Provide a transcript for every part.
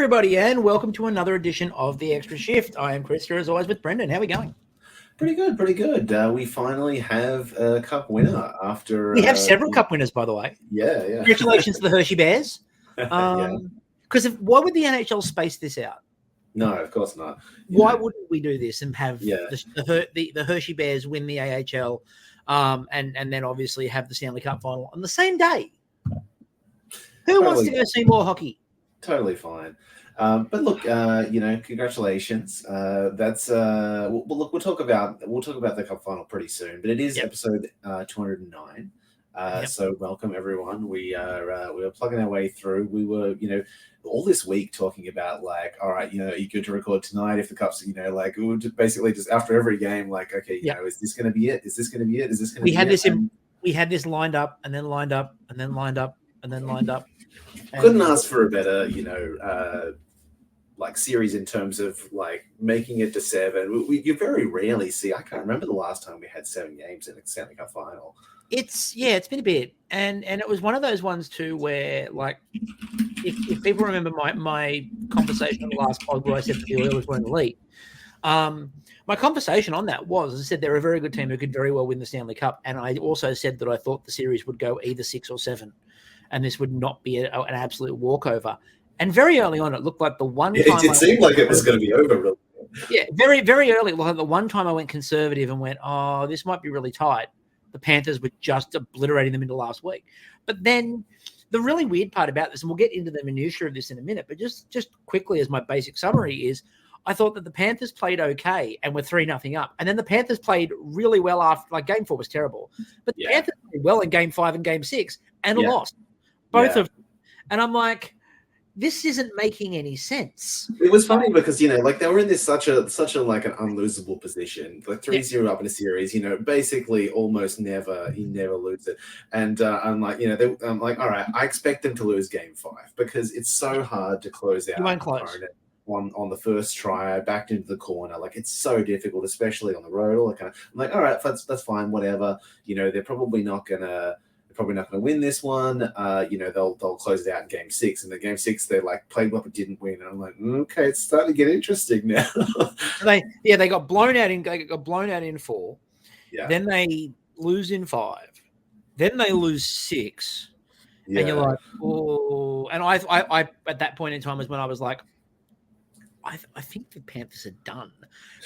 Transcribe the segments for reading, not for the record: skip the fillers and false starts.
everybody, and welcome to another edition of The Extra Shift. I am Chris, here as always with Brendon. How are we going? Pretty good, pretty good. We finally have a cup winner after... We have several cup winners, by the way. Yeah. Congratulations to the Hershey Bears. Because why would the NHL space this out? No, of course not. Why wouldn't we do this and have the Hershey Bears win the AHL and then obviously have the Stanley Cup Final on the same day? Who wants to go see more hockey? Totally fine. But look, congratulations. That's we'll talk about the Cup Final pretty soon. But it is episode 209. So welcome everyone. We were plugging our way through. We were all this week talking about like, all right, are you good to record tonight? If the Cup's we were basically just after every game, like, okay, is this going to be it? Is this going to be it? Is this going to be it? We had this lined up and then lined up and then lined up and then lined up. Couldn't ask for a better, series in terms of like making it to 7. You very rarely see. I can't remember the last time we had 7 games in a Stanley Cup Final. It's been a bit, and it was one of those ones too where like if people remember my conversation on the last pod where I said that the Oilers weren't elite. My conversation on that was, as I said, they're a very good team who could very well win the Stanley Cup, and I also said that I thought the series would go either 6 or 7. And this would not be an absolute walkover. And very early on, it looked like the one time... It seemed like it was going to be over, really. Yeah, very, very early. Like the one time I went conservative and went, oh, this might be really tight. The Panthers were just obliterating them into last week. But then the really weird part about this, and we'll get into the minutiae of this in a minute, but just quickly as my basic summary is, I thought that the Panthers played okay and were 3-0 up. And then the Panthers played really well after, like game 4 was terrible. But the Panthers played well in game 5 and game 6 and lost. Both of them. And I'm like, this isn't making any sense. It was funny because, they were in this such a like an unlosable position. Like 3-0 up in a series, basically almost never lose it. And I'm like, I'm like, all right, I expect them to lose game 5 because it's so hard to close out an opponent on the first try, backed into the corner. Like it's so difficult, especially on the road. I'm like, all right, that's fine, whatever. They're probably not gonna win this one. They'll close it out in game 6. And the game 6, they like played well but didn't win. And I'm like, okay, it's starting to get interesting now. They got blown out in 4. Yeah. Then they lose in 5. Then they lose 6. Yeah. And you're like, oh. And I at that point in time was when I was like, I think the Panthers are done.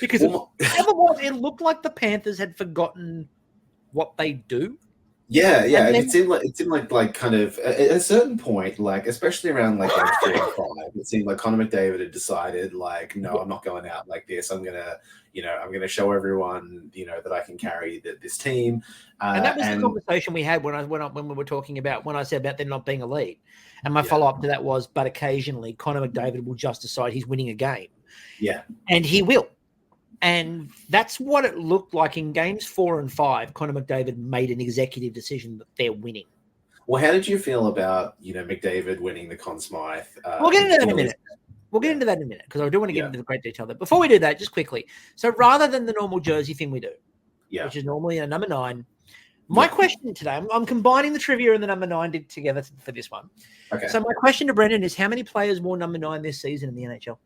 Because otherwise it looked like the Panthers had forgotten what they do. Yeah. It seemed like kind of at a certain point, like especially around like game 4 and 5, it seemed like Connor McDavid had decided, like, no, I'm not going out like this. I'm gonna show everyone, that I can carry this team. And that was the conversation we had when we were talking about when I said about them not being elite. And my follow up to that was, but occasionally Connor McDavid will just decide he's winning a game. Yeah, and he will. And that's what it looked like in games 4 and 5. Connor McDavid made an executive decision that they're winning. Well, how did you feel about, McDavid winning the Conn Smythe? We'll get into that in a minute. Because I do want to get into the great detail there. Before we do that, just quickly. So rather than the normal jersey thing we do, which is normally a number 9, my question today, I'm combining the trivia and the number 9 together for this one. Okay. So my question to Brendon is, how many players wore number 9 this season in the NHL?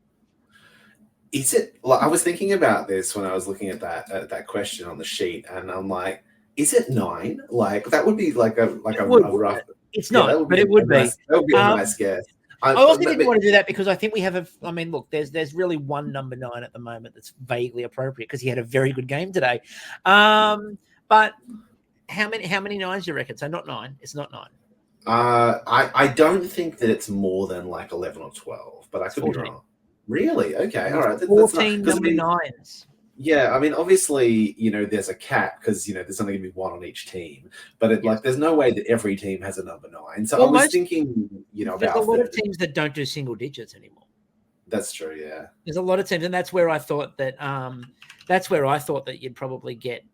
Is it? Well, I was thinking about this when I was looking at that question on the sheet, and I'm like, is it 9? Like that would be like a rough. It's not, but it would be. That would be a nice guess. I also didn't want to do that because I think we have look, there's really one number 9 at the moment that's vaguely appropriate because he had a very good game today. But how many 9s do you reckon? So not 9. It's not 9. I don't think that it's more than like 11 or 12, but I could 14. Be wrong. Really? Okay. All right. 14 number 9s. Yeah. I mean, obviously, there's a cap because, there's only going to be one on each team. But there's no way that every team has a number 9. So I was thinking, there's a lot of teams that don't do single digits anymore. That's true. Yeah. There's a lot of teams, and that's where I thought that you'd probably get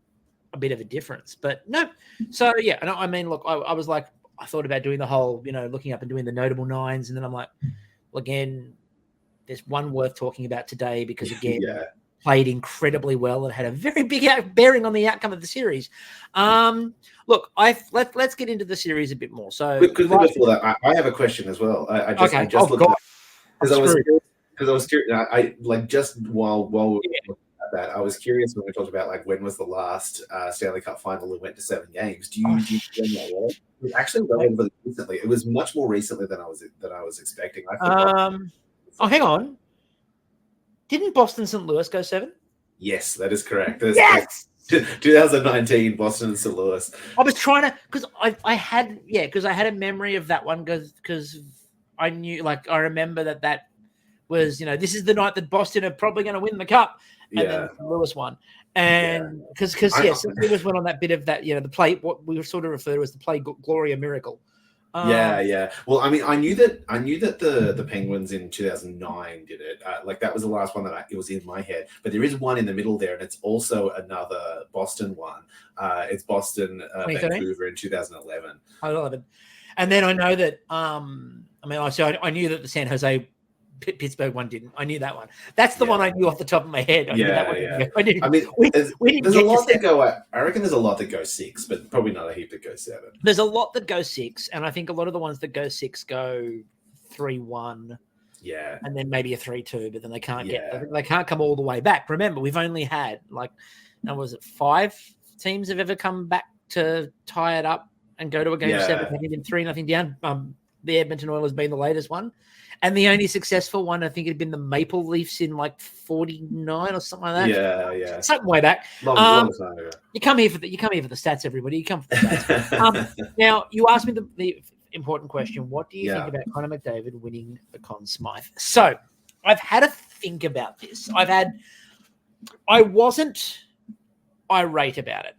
a bit of a difference. But no. So yeah. And I mean, look, I was like, I thought about doing the whole, looking up and doing the notable 9s, and then I'm like, well, again. There's one worth talking about today because, again, played incredibly well and had a very big bearing on the outcome of the series. Look, let's get into the series a bit more. So, before that, I have a question as well. I just looked because screwed. I was curious. I like just while we were Yeah. talking about that, I was curious when we talked about like when was the last Stanley Cup final that went to 7 games. Do you know when that was? It was actually relatively recently. It was much more recently than I was expecting. I forgot. Hang on. Didn't Boston St. Louis go 7? Yes, that is correct. Yes. 2019, Boston and St. Louis. I was trying to, because I had a memory of that one because I knew, like, I remember that was, this is the night that Boston are probably going to win the cup, and then St. Louis won, and because St. Louis went on that bit of that, the play, what we sort of refer to as the play Gloria Miracle. Yeah. Well, I mean, I knew that the Penguins in 2009 did it. Like that was the last one that it was in my head. But there is one in the middle there, and it's also another Boston one. It's Boston, Vancouver in 2011. 11, and then I know that. I knew that the San Jose Pittsburgh one didn't. I knew that one. That's the one I knew off the top of my head. I knew that one. Yeah. I knew. I mean, we there's a lot that go. I reckon there's a lot that go 6, but probably not a heap that go 7. There's a lot that go 6, and I think a lot of the ones that go 6 go 3-1. Yeah, and then maybe a 3-2, but then they can't they can't come all the way back. Remember, we've only had was it 5 teams have ever come back to tie it up and go to a game 7 and been 3-0 down. The Edmonton Oilers being the latest one, and the only successful one I think had been the Maple Leafs in like 49 or something like that. Yeah, something way back. Long time ago. You come here for the stats, everybody. You come for the stats. Now you asked me the important question: what do you think about Connor McDavid winning the Conn Smythe? So I've had a think about this. I wasn't irate about it,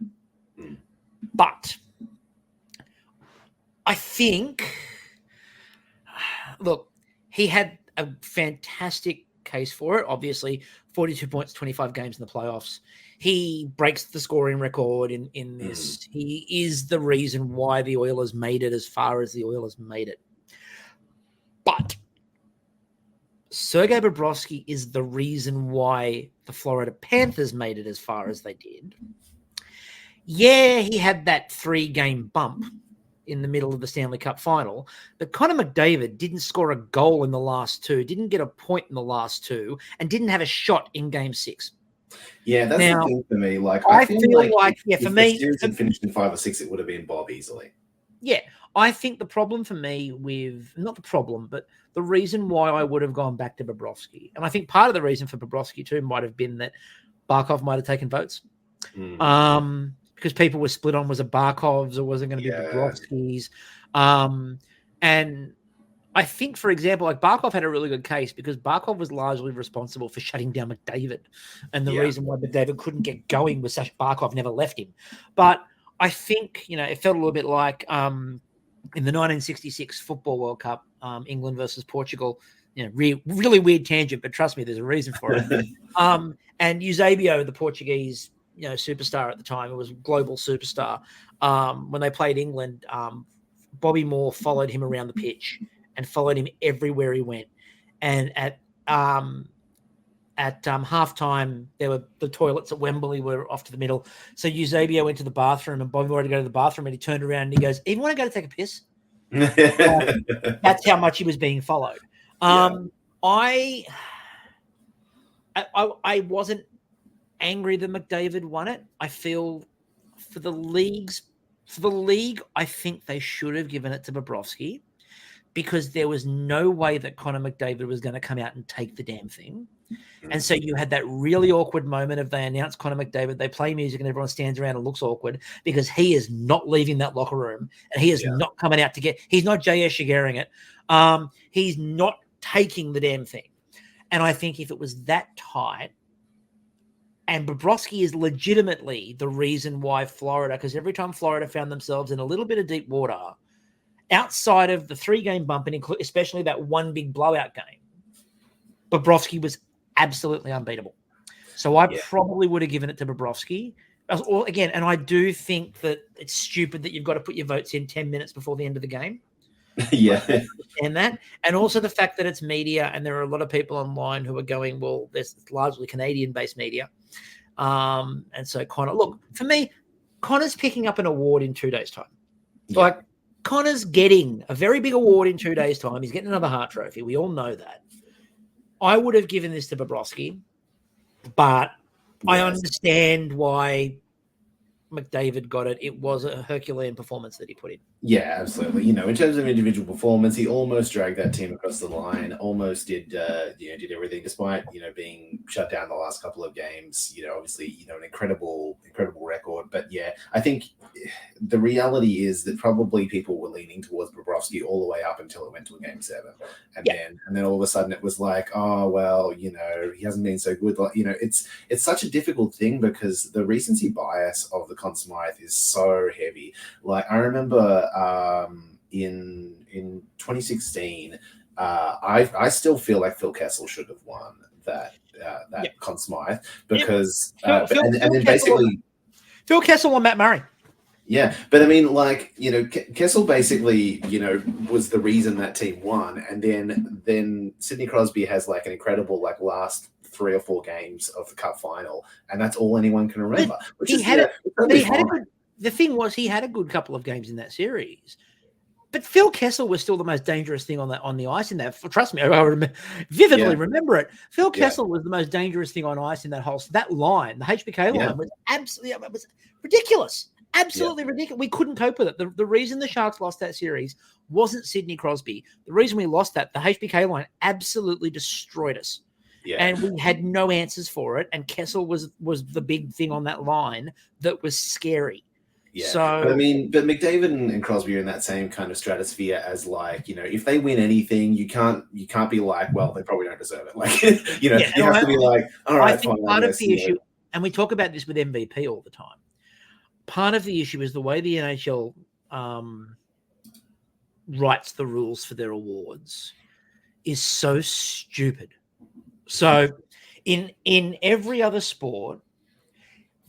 but I think. Look, he had a fantastic case for it. Obviously, 42 points, 25 games in the playoffs. He breaks the scoring record in this. He is the reason why the Oilers made it as far as the Oilers made it. But Sergei Bobrovsky is the reason why the Florida Panthers made it as far as they did. Yeah, he had that 3-game bump in the middle of the Stanley Cup Final, but Connor McDavid didn't score a goal in the last 2, didn't get a point in the last 2, and didn't have a shot in Game 6. Yeah, that's the thing for me. Like, I feel like for me, if the series had finished in 5 or 6, it would have been Bob easily. Yeah, I think the problem for me not the problem, but the reason why I would have gone back to Bobrovsky, and I think part of the reason for Bobrovsky too might have been that Barkov might have taken votes. Because people were split on was it Barkov's or was it going to be Bobrovsky's. And I think, for example, like Barkov had a really good case because Barkov was largely responsible for shutting down McDavid. And the reason why McDavid couldn't get going was such Barkov never left him. But I think, it felt a little bit like in the 1966 Football World Cup, England versus Portugal, really weird tangent, but trust me, there's a reason for it. And Eusebio, the Portuguese superstar at the time. It was a global superstar. When they played England, Bobby Moore followed him around the pitch and followed him everywhere he went. And at halftime, the toilets at Wembley were off to the middle. So Eusebio went to the bathroom, and Bobby wanted to go to the bathroom, and he turned around and he goes, "Even want to go to take a piss?" That's how much he was being followed. I wasn't angry that McDavid won it. I feel for the league, I think they should have given it to Bobrovsky because there was no way that Connor McDavid was going to come out and take the damn thing. And so you had that really awkward moment of they announce Connor McDavid, they play music and everyone stands around and looks awkward because he is not leaving that locker room and he is not coming out he's not J.S. Shigeruing it. He's not taking the damn thing. And I think if it was that tight, and Bobrovsky is legitimately the reason why Florida, because every time Florida found themselves in a little bit of deep water, outside of the 3-game bump, and especially that one big blowout game, Bobrovsky was absolutely unbeatable. So I probably would have given it to Bobrovsky. Again, and I do think that it's stupid that you've got to put your votes in 10 minutes before the end of the game. And that, and also the fact that it's media, and there are a lot of people online who are going, well, there's largely Canadian-based media, and so Connor. Look, for me, Connor's picking up an award in 2 days' time. Like Connor's getting a very big award in 2 days' time. He's getting another Hart Trophy. We all know that. I would have given this to Bobrovsky, but I Yes. understand why McDavid got it. It was a Herculean performance that he put in. Yeah, absolutely. In terms of individual performance, he almost dragged that team across the line. Almost did everything, despite being shut down the last couple of games. Obviously, an incredible record. But yeah, I think the reality is that probably people were leaning towards Bobrovsky all the way up until it went to a game 7, and then all of a sudden it was like, oh well, he hasn't been so good. Like, it's such a difficult thing because the recency bias of the Conn Smythe is so heavy. Like I remember. In 2016, I still feel like Phil Kessel should have won that Conn Smythe because Phil Kessel or Matt Murray. Yeah, but I mean, Kessel basically, was the reason that team won, and then Sidney Crosby has an incredible last 3 or 4 games of the Cup final, and that's all anyone can remember. The thing was, he had a good couple of games in that series, but Phil Kessel was still the most dangerous thing on the ice in that. Trust me, I vividly remember it. Phil Kessel was the most dangerous thing on ice in that line. The HBK line was absolutely ridiculous. Absolutely ridiculous. We couldn't cope with it. The reason the Sharks lost that series wasn't Sidney Crosby. The reason we lost the HBK line absolutely destroyed us. Yeah. And we had no answers for it. And Kessel was the big thing on that line that was scary. Yeah, but McDavid and Crosby are in that same kind of stratosphere as if they win anything, you can't be like, well, they probably don't deserve it. You have to be like, all right. I think part of the issue, and we talk about this with MVP all the time. Part of the issue is the way the NHL writes the rules for their awards is so stupid. So, in every other sport,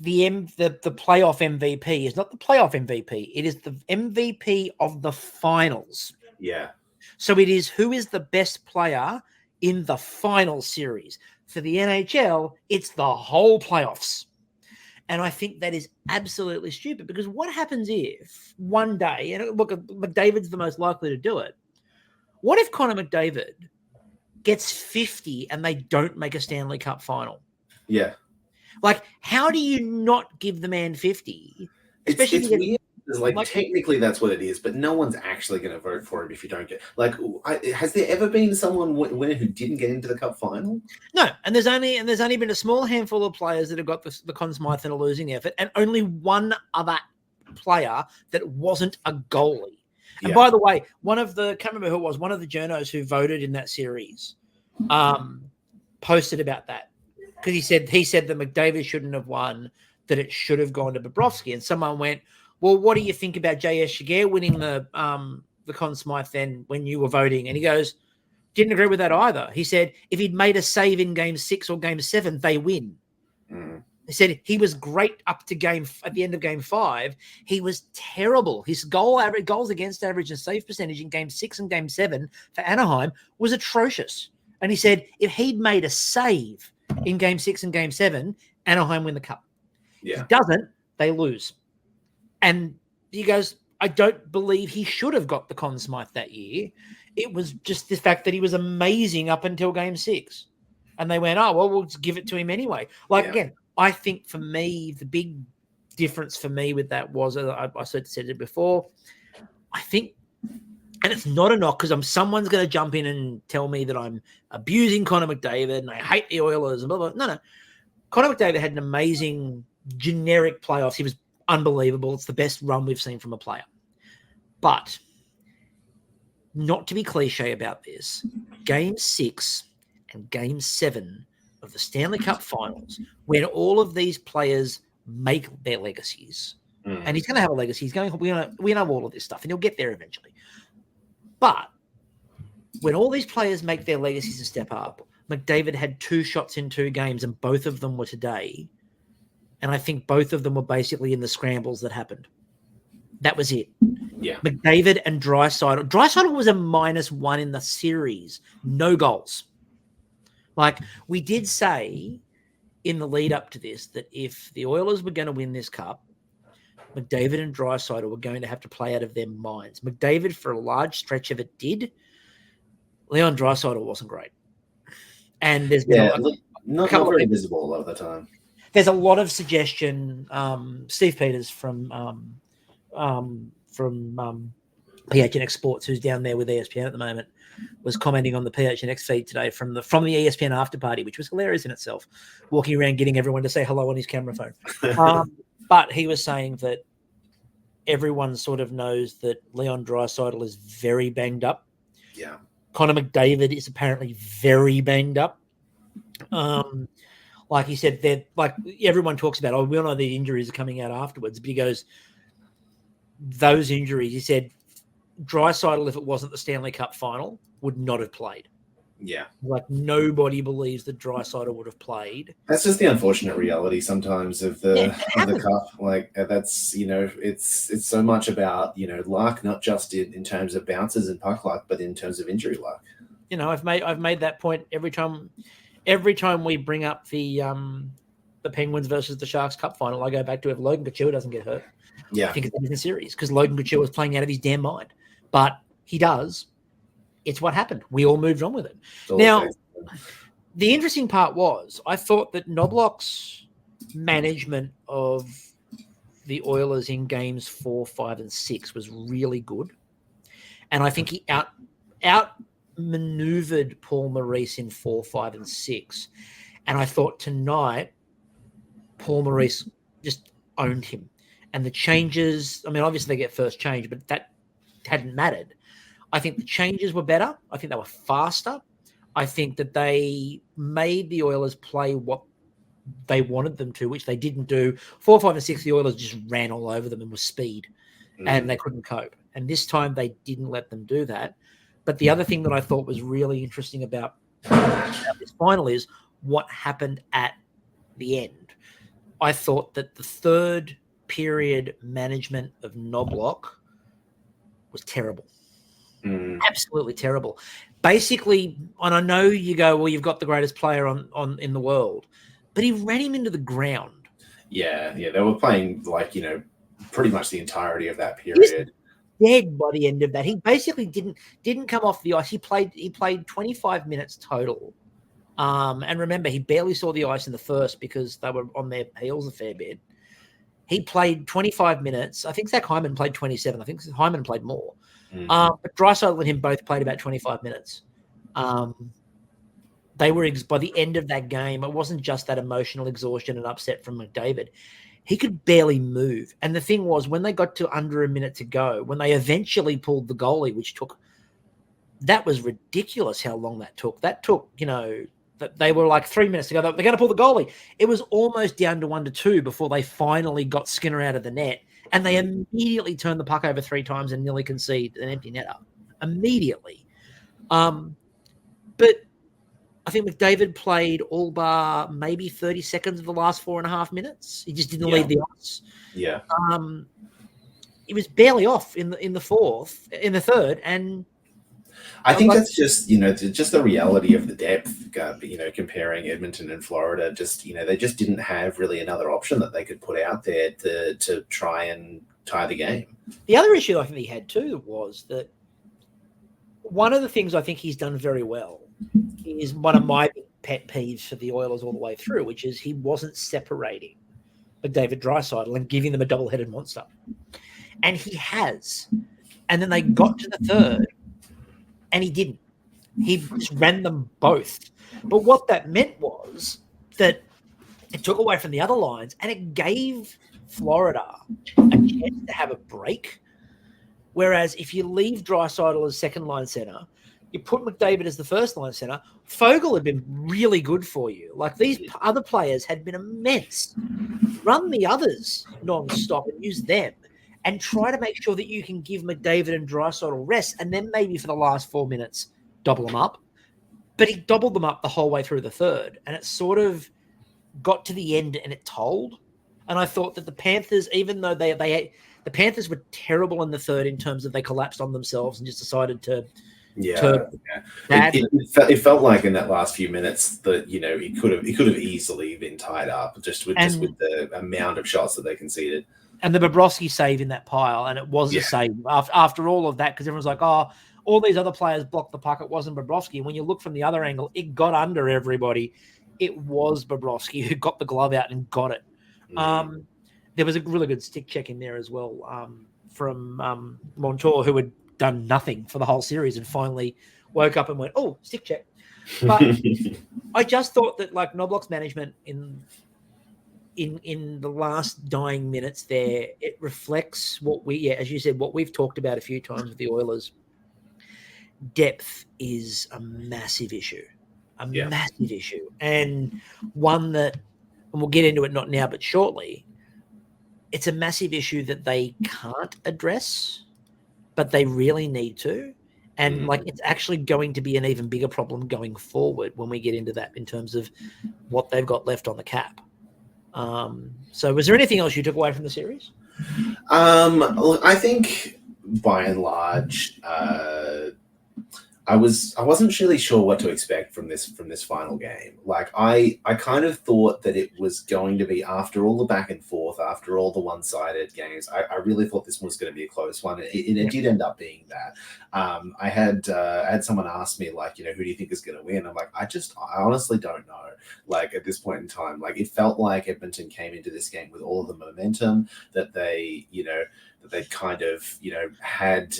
the playoff MVP is not the playoff MVP. It is the MVP of the finals. Yeah. So it is who is the best player in the final series. For the NHL, it's the whole playoffs. And I think that is absolutely stupid because what happens if one day, and look, McDavid's the most likely to do it. What if Connor McDavid gets 50 and they don't make a Stanley Cup final? Yeah. How do you not give the man 50? Especially it's weird. Technically that's what it is, but no one's actually going to vote for him if you don't get. Has there ever been someone winner who didn't get into the Cup final? No, and there's only been a small handful of players that have got the Conn Smythe in a losing effort, and only one other player that wasn't a goalie. And by the way, can't remember who it was, one of the journos who voted in that series, posted about that. Because he said that McDavid shouldn't have won, that it should have gone to Bobrovsky. And someone went, well, what do you think about J.S. Shiger winning the Conn Smythe then when you were voting? And he goes, didn't agree with that either. He said, if he'd made a save in game 6 or game 7, they win. Mm. He said he was great up to at the end of game 5. He was terrible. His goals against average and save percentage in game 6 and game 7 for Anaheim was atrocious. And he said if he'd made a save in game 6 and game 7, Anaheim win the cup. Yeah. If he doesn't, they lose. And he goes, I don't believe he should have got the Conn Smythe that year. It was just the fact that he was amazing up until game 6. And they went, oh, well, we'll just give it to him anyway. Again, I think for me, the big difference for me with that was, I said it before, I think, and it's not a knock because someone's going to jump in and tell me that I'm abusing Connor McDavid and I hate the Oilers and blah, blah. No. Connor McDavid had an amazing generic playoffs. He was unbelievable. It's the best run we've seen from a player. But not to be cliche about this, game 6 and game 7 of the Stanley Cup Finals, when all of these players make their legacies, and he's going to have a legacy. We know all of this stuff, and he'll get there eventually. But when all these players make their legacies and step up, McDavid had 2 shots in 2 games, and both of them were today. And I think both of them were basically in the scrambles that happened. That was it. Yeah. McDavid and Draisaitl. Draisaitl was a -1 in the series. No goals. We did say in the lead up to this that if the Oilers were going to win this cup, McDavid and Draisaitl were going to have to play out of their minds. McDavid, for a large stretch of it, did. Leon Draisaitl wasn't great. And there's been not very visible a lot of the time. There's a lot of suggestion. Steve Peters from PHNX Sports, who's down there with ESPN at the moment, was commenting on the PHNX feed today from the ESPN after party, which was hilarious in itself, walking around getting everyone to say hello on his camera phone. But he was saying that everyone sort of knows that Leon Draisaitl is very banged up. Yeah. Connor McDavid is apparently very banged up. Like he said, they're like everyone talks about, we all know the injuries are coming out afterwards, but he goes, those injuries, he said, Draisaitl, if it wasn't the Stanley Cup final, would not have played. Yeah. Like nobody believes that Draisaitl would have played. That's just the unfortunate reality sometimes of the cup. Like that's, it's so much about, luck, not just in terms of bounces and puck luck, but in terms of injury luck. I've made that point every time we bring up the Penguins versus the Sharks Cup final. I go back to if Logan Couture doesn't get hurt. Yeah. I think it's a different series because Logan Couture was playing out of his damn mind. But he does. It's what happened. We all moved on with it. Now, the interesting part was I thought that Knobloch's management of the Oilers in games 4, 5, and 6 was really good. And I think he outmaneuvered Paul Maurice in 4, 5, and 6. And I thought tonight, Paul Maurice just owned him. And the changes, obviously they get first change, but that hadn't mattered. I think the changes were better. I think they were faster. I think that they made the Oilers play what they wanted them to, which they didn't do. 4, 5, and 6, the Oilers just ran all over them and was speed, and they couldn't cope. And this time they didn't let them do that. But the other thing that I thought was really interesting about this final is what happened at the end. I thought that the third period management of Knobloch was terrible. Absolutely terrible. Basically, and I know you go, well, you've got the greatest player on in the world, but he ran him into the ground. Yeah, they were playing pretty much the entirety of that period. Dead by the end of that. He basically didn't come off the ice. He played 25 minutes total. And remember, he barely saw the ice in the first because they were on their heels a fair bit. He played 25 minutes. I think Zach Hyman played 27. I think Hyman played more. But Draisaitl and him both played about 25 minutes. They were by the end of that game, it wasn't just that emotional exhaustion and upset from McDavid. He could barely move. And the thing was, when they got to under a minute to go, when they eventually pulled the goalie, that was ridiculous how long that took. That took, they were like 3 minutes to go. They're going to pull the goalie. It was almost down to 1-2 before they finally got Skinner out of the net. And they immediately turned the puck over 3 times and nearly conceded an empty netter. Immediately. But I think McDavid played all bar maybe 30 seconds of the last 4.5 minutes. He just didn't leave the ice. Yeah. He was barely off in the third, and I think that's just just the reality of the depth. Comparing Edmonton and Florida, they just didn't have really another option that they could put out there to try and tie the game. The other issue I think he had too was that one of the things I think he's done very well is one of my pet peeves for the Oilers all the way through, which is he wasn't separating McDavid Draisaitl and giving them a double-headed monster. And he has. And then they got to the third, and he didn't. He just ran them both. But what that meant was that it took away from the other lines, and it gave Florida a chance to have a break. Whereas if you leave Draisaitl as second-line center, you put McDavid as the first-line center, Fogle had been really good for you. Like, these other players had been immense. Run the others non-stop and use them, and try to make sure that you can give McDavid and Draisaitl rest, and then maybe for the last 4 minutes, double them up. But he doubled them up the whole way through the third, and it sort of got to the end and it told. And I thought that the Panthers, even though the Panthers were terrible in the third in terms of they collapsed on themselves and just decided to It felt like in that last few minutes that it could have easily been tied up just with the amount of shots that they conceded. And the Bobrovsky save in that pile, and it was a save after all of that, because everyone's like, oh, all these other players blocked the puck. It wasn't Bobrovsky. And when you look from the other angle, it got under everybody. It was Bobrovsky who got the glove out and got it. There was a really good stick check in there as well from Montour, who had done nothing for the whole series and finally woke up and went, oh, stick check. But I just thought that like Knobloch's management in the last dying minutes there, it reflects what as you said, what we've talked about a few times with the Oilers. Depth is a massive issue, massive issue, and one that, and we'll get into it not now but shortly, it's a massive issue that they can't address, but they really need to. And like, it's actually going to be an even bigger problem going forward when we get into that in terms of what they've got left on the cap. So was there anything else you took away from the series? Look, I think by and large, I wasn't really sure what to expect from this final game. Like I kind of thought that it was going to be, after all the back and forth, after all the one-sided games, I really thought this was going to be a close one. It did end up being that. I had someone ask me, like, who do you think is going to win? I'm like, I honestly don't know. Like at this point in time, like it felt like Edmonton came into this game with all of the momentum that they, that they kind of, had,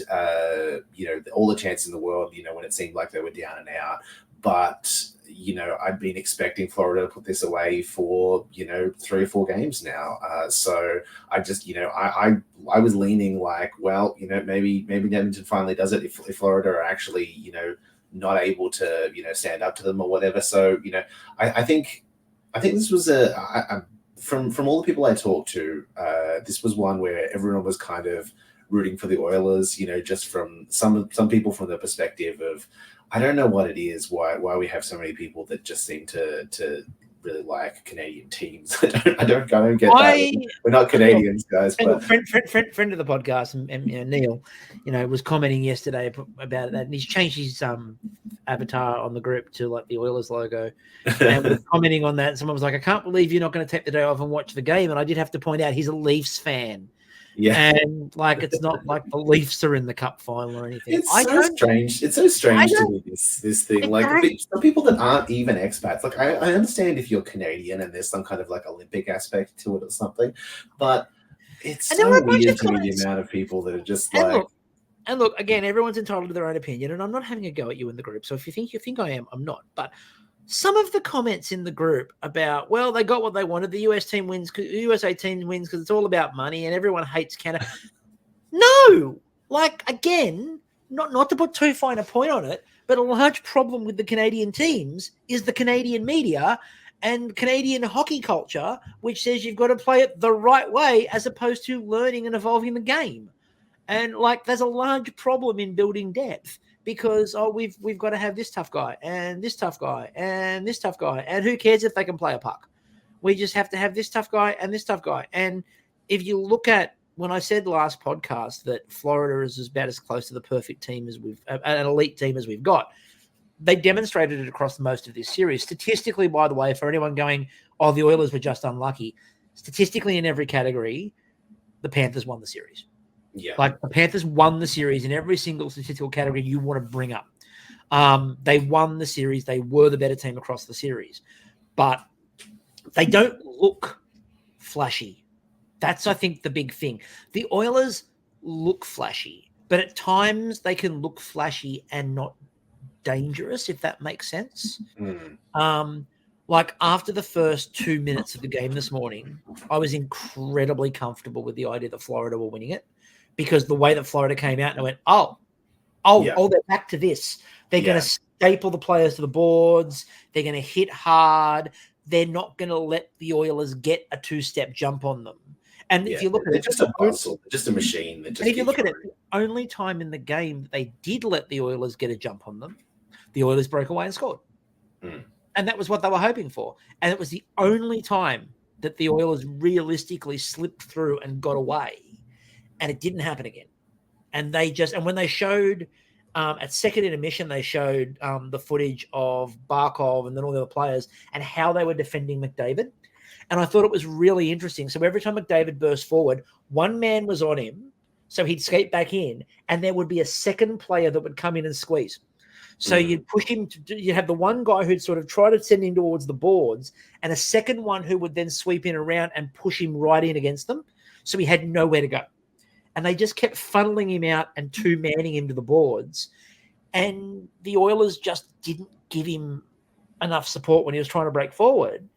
all the chance in the world, when it seemed like they were down and out. But, I'd been expecting Florida to put this away for, 3 or 4 games now. So I just, I was leaning like, well, maybe Edmonton finally does it if Florida are actually, not able to, stand up to them or whatever. So, I think this was from all the people I talked to, this was one where everyone was kind of rooting for the Oilers, just from some people from the perspective of, I don't know what it is, why we have so many people that just seem to really like Canadian teams. I don't get that. We're not Canadians, guys. But friend of the podcast, and Neil, was commenting yesterday about that, and he's changed his avatar on the group to like the Oilers logo, and was commenting on that. And someone was like, "I can't believe you're not going to take the day off and watch the game." And I did have to point out he's a Leafs fan. Yeah, and like it's not like the Leafs are in the Cup final or anything. It's so strange. It's so strange to me, this thing. Like some people that aren't even expats. Like I understand if you're Canadian and there's some kind of like Olympic aspect to it or something, but it's so weird to me the amount of people that are just like. And look, again, everyone's entitled to their own opinion, and I'm not having a go at you in the group. So if you think I am, I'm not. But some of the comments in the group about, well, they got what they wanted. The USA team wins because it's all about money and everyone hates Canada. No, like, again, not to put too fine a point on it, but a large problem with the Canadian teams is the Canadian media and Canadian hockey culture, which says you've got to play it the right way as opposed to learning and evolving the game. And like, there's a large problem in building depth. Because we've got to have this tough guy and this tough guy and this tough guy, and who cares if they can play a puck? We just have to have this tough guy and this tough guy. And if you look at when I said last podcast that Florida is about as close to the perfect team as an elite team as we've got, they demonstrated it across most of this series. Statistically, by the way, for anyone going, oh, the Oilers were just unlucky. Statistically, in every category, the Panthers won the series. Yeah, like the Panthers won the series in every single statistical category you want to bring up. They won the series. They were the better team across the series, but they don't look flashy. That's, I think, the big thing. The Oilers look flashy, but at times they can look flashy and not dangerous, if that makes sense. Like after the first 2 minutes of the game this morning, I was incredibly comfortable with the idea that Florida were winning it. Because the way that Florida came out and went, they're back to this. They're going to staple the players to the boards. They're going to hit hard. They're not going to let the Oilers get a 2-step jump on them. And if you look at it, just a muscle, just a machine. That just if you look at it, the only time in the game that they did let the Oilers get a jump on them, the Oilers broke away and scored. And that was what they were hoping for. And it was the only time that the Oilers realistically slipped through and got away. And it didn't happen again. And when they showed at second intermission, they showed the footage of Barkov and then all the other players and how they were defending McDavid. And I thought it was really interesting. So every time McDavid burst forward, one man was on him So he'd skate back in, and there would be a second player that would come in and squeeze. So you'd push him you'd have the one guy who'd sort of try to send him towards the boards, and a second one who would then sweep in around and push him right in against them. So he had nowhere to go. And they just kept funneling him out and two-manning him to the boards. And the Oilers just didn't give him enough support when he was trying to break forward.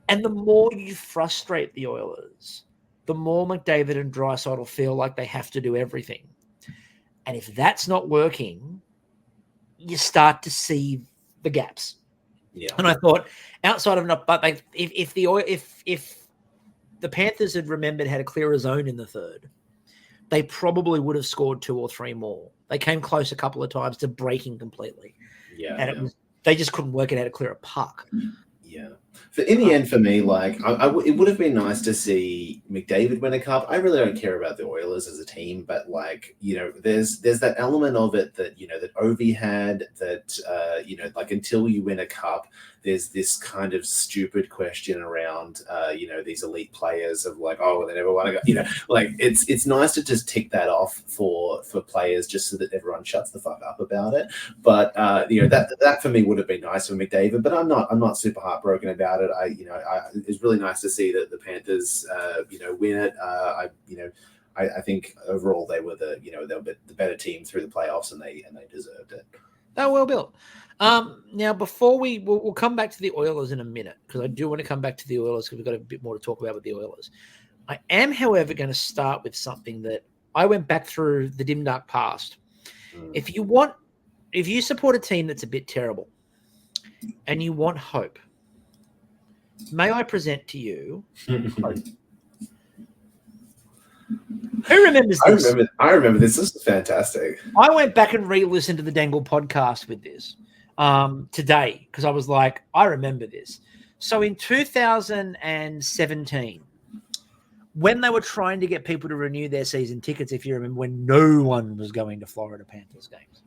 And the more you frustrate the Oilers, the more McDavid and Draisaitl feel like they have to do everything. And if that's not working, you start to see the gaps. Yeah. And I thought, outside of not, but like if the Panthers had remembered how to clear a zone in the third, they probably would have scored 2 or 3 more. They came close a couple of times to breaking completely. Yeah. And they just couldn't work it out to clear a puck. Yeah. But in the end, for me, like it would have been nice to see McDavid win a cup. I really don't care about the Oilers as a team, but like, you know, there's that element of it that, you know, that Ovi had that, you know, like until you win a cup, there's this kind of stupid question around, you know, these elite players of like, oh, they never want to go, you know, like it's nice to just tick that off for players just so that everyone shuts the fuck up about it. But, you know, that for me would have been nice for McDavid, but I'm not super heartbroken about it. It's really nice to see that the Panthers, you know, win it. I think overall they were the better team through the playoffs, and they deserved it. They're well built. Now, before we'll come back to the Oilers in a minute, because I do want to come back to the Oilers because we've got a bit more to talk about with the Oilers. I am, however, going to start with something that I went back through the dim dark past. If you support a team that's a bit terrible and you want hope, may I present to you hope? Who remembers this? I remember this. This is fantastic. I went back and re-listened to the Dangle podcast with this today because I was like, I remember this. So in 2017, when they were trying to get people to renew their season tickets, if you remember, when no one was going to Florida Panthers games,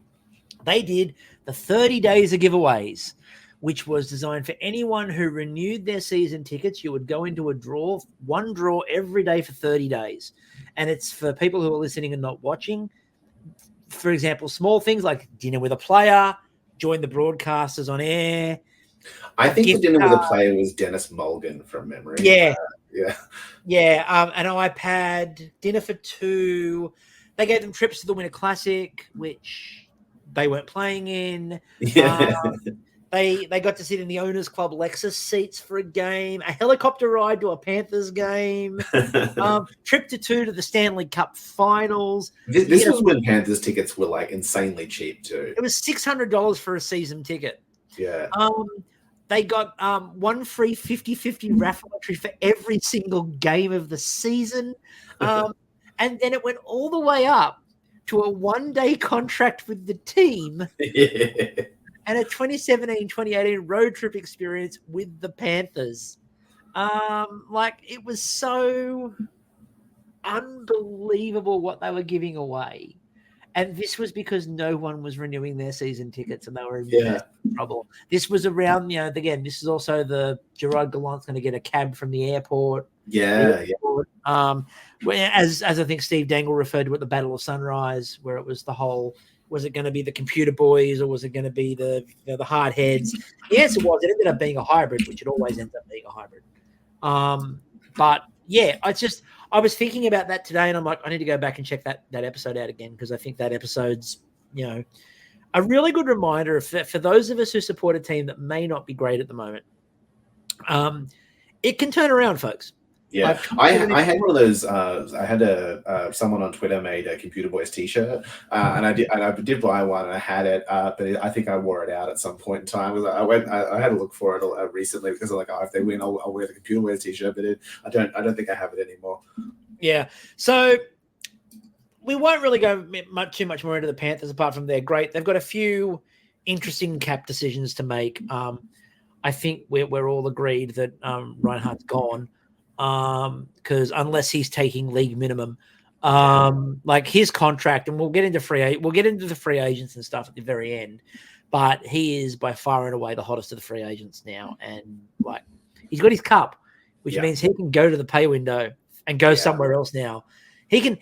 they did the 30 days of giveaways, which was designed for anyone who renewed their season tickets. You would go into one draw every day for 30 days. And it's for people who are listening and not watching. For example, small things like dinner with a player, join the broadcasters on air. I think the dinner with a player was Dennis Mulligan from memory. Yeah. Yeah. An iPad, dinner for 2. They gave them trips to the Winter Classic, which they weren't playing in. Yeah. They got to sit in the Owners Club Lexus seats for a game, a helicopter ride to a Panthers game, trip to the Stanley Cup Finals. This was when Panthers tickets were like insanely cheap too. It was $600 for a season ticket. Yeah. They got one free 50-50 raffle entry for every single game of the season. And then it went all the way up to a 1-day contract with the team. Yeah. And a 2017-2018 road trip experience with the Panthers. Like, it was so unbelievable what they were giving away. And this was because no one was renewing their season tickets and they were in trouble. This was around, you know, again, this is also the Gerard Gallant's going to get a cab from the airport. Yeah. As I think Steve Dangle referred to it, the Battle of Sunrise, where it was the whole, was it going to be the computer boys or was it going to be the hard heads? The answer was it ended up being a hybrid, which it always ends up being a hybrid. But yeah, I was thinking about that today and I'm like, I need to go back and check that episode out again because I think that episode's, you know, a really good reminder for those of us who support a team that may not be great at the moment. It can turn around, folks. Yeah, I had one of those. I had someone on Twitter made a Computer Boys T-shirt, and I did buy one, and I had it, but I think I wore it out at some point in time. I had to look for it recently because I'm like, oh, if they win, I'll wear the Computer Boys T-shirt, but I don't think I have it anymore. Yeah, so we won't really go too much more into the Panthers apart from they're great. They've got a few interesting cap decisions to make. I think we're all agreed that Reinhardt's gone. Because unless he's taking league minimum, like his contract, and we'll get into the free agents and stuff at the very end, but he is by far and away the hottest of the free agents now, and like he's got his cup, which means he can go to the pay window and go somewhere else now.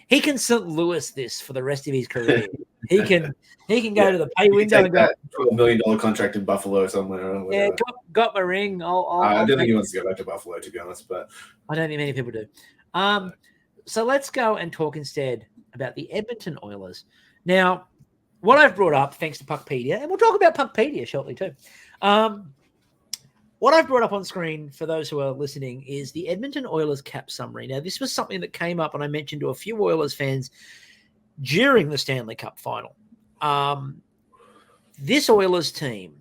He can St. Louis this for the rest of his career. He can go to the pay window take and go, that $12 million contract in Buffalo somewhere. Or yeah, whatever. got my ring. I don't think he wants to go back to Buffalo, to be honest, but I don't think many people do. So let's go and talk instead about the Edmonton Oilers. Now, what I've brought up, thanks to Puckpedia, and we'll talk about Puckpedia shortly too. What I've brought up on screen for those who are listening is the Edmonton Oilers cap summary. Now, this was something that came up and I mentioned to a few Oilers fans during the Stanley Cup final. This Oilers team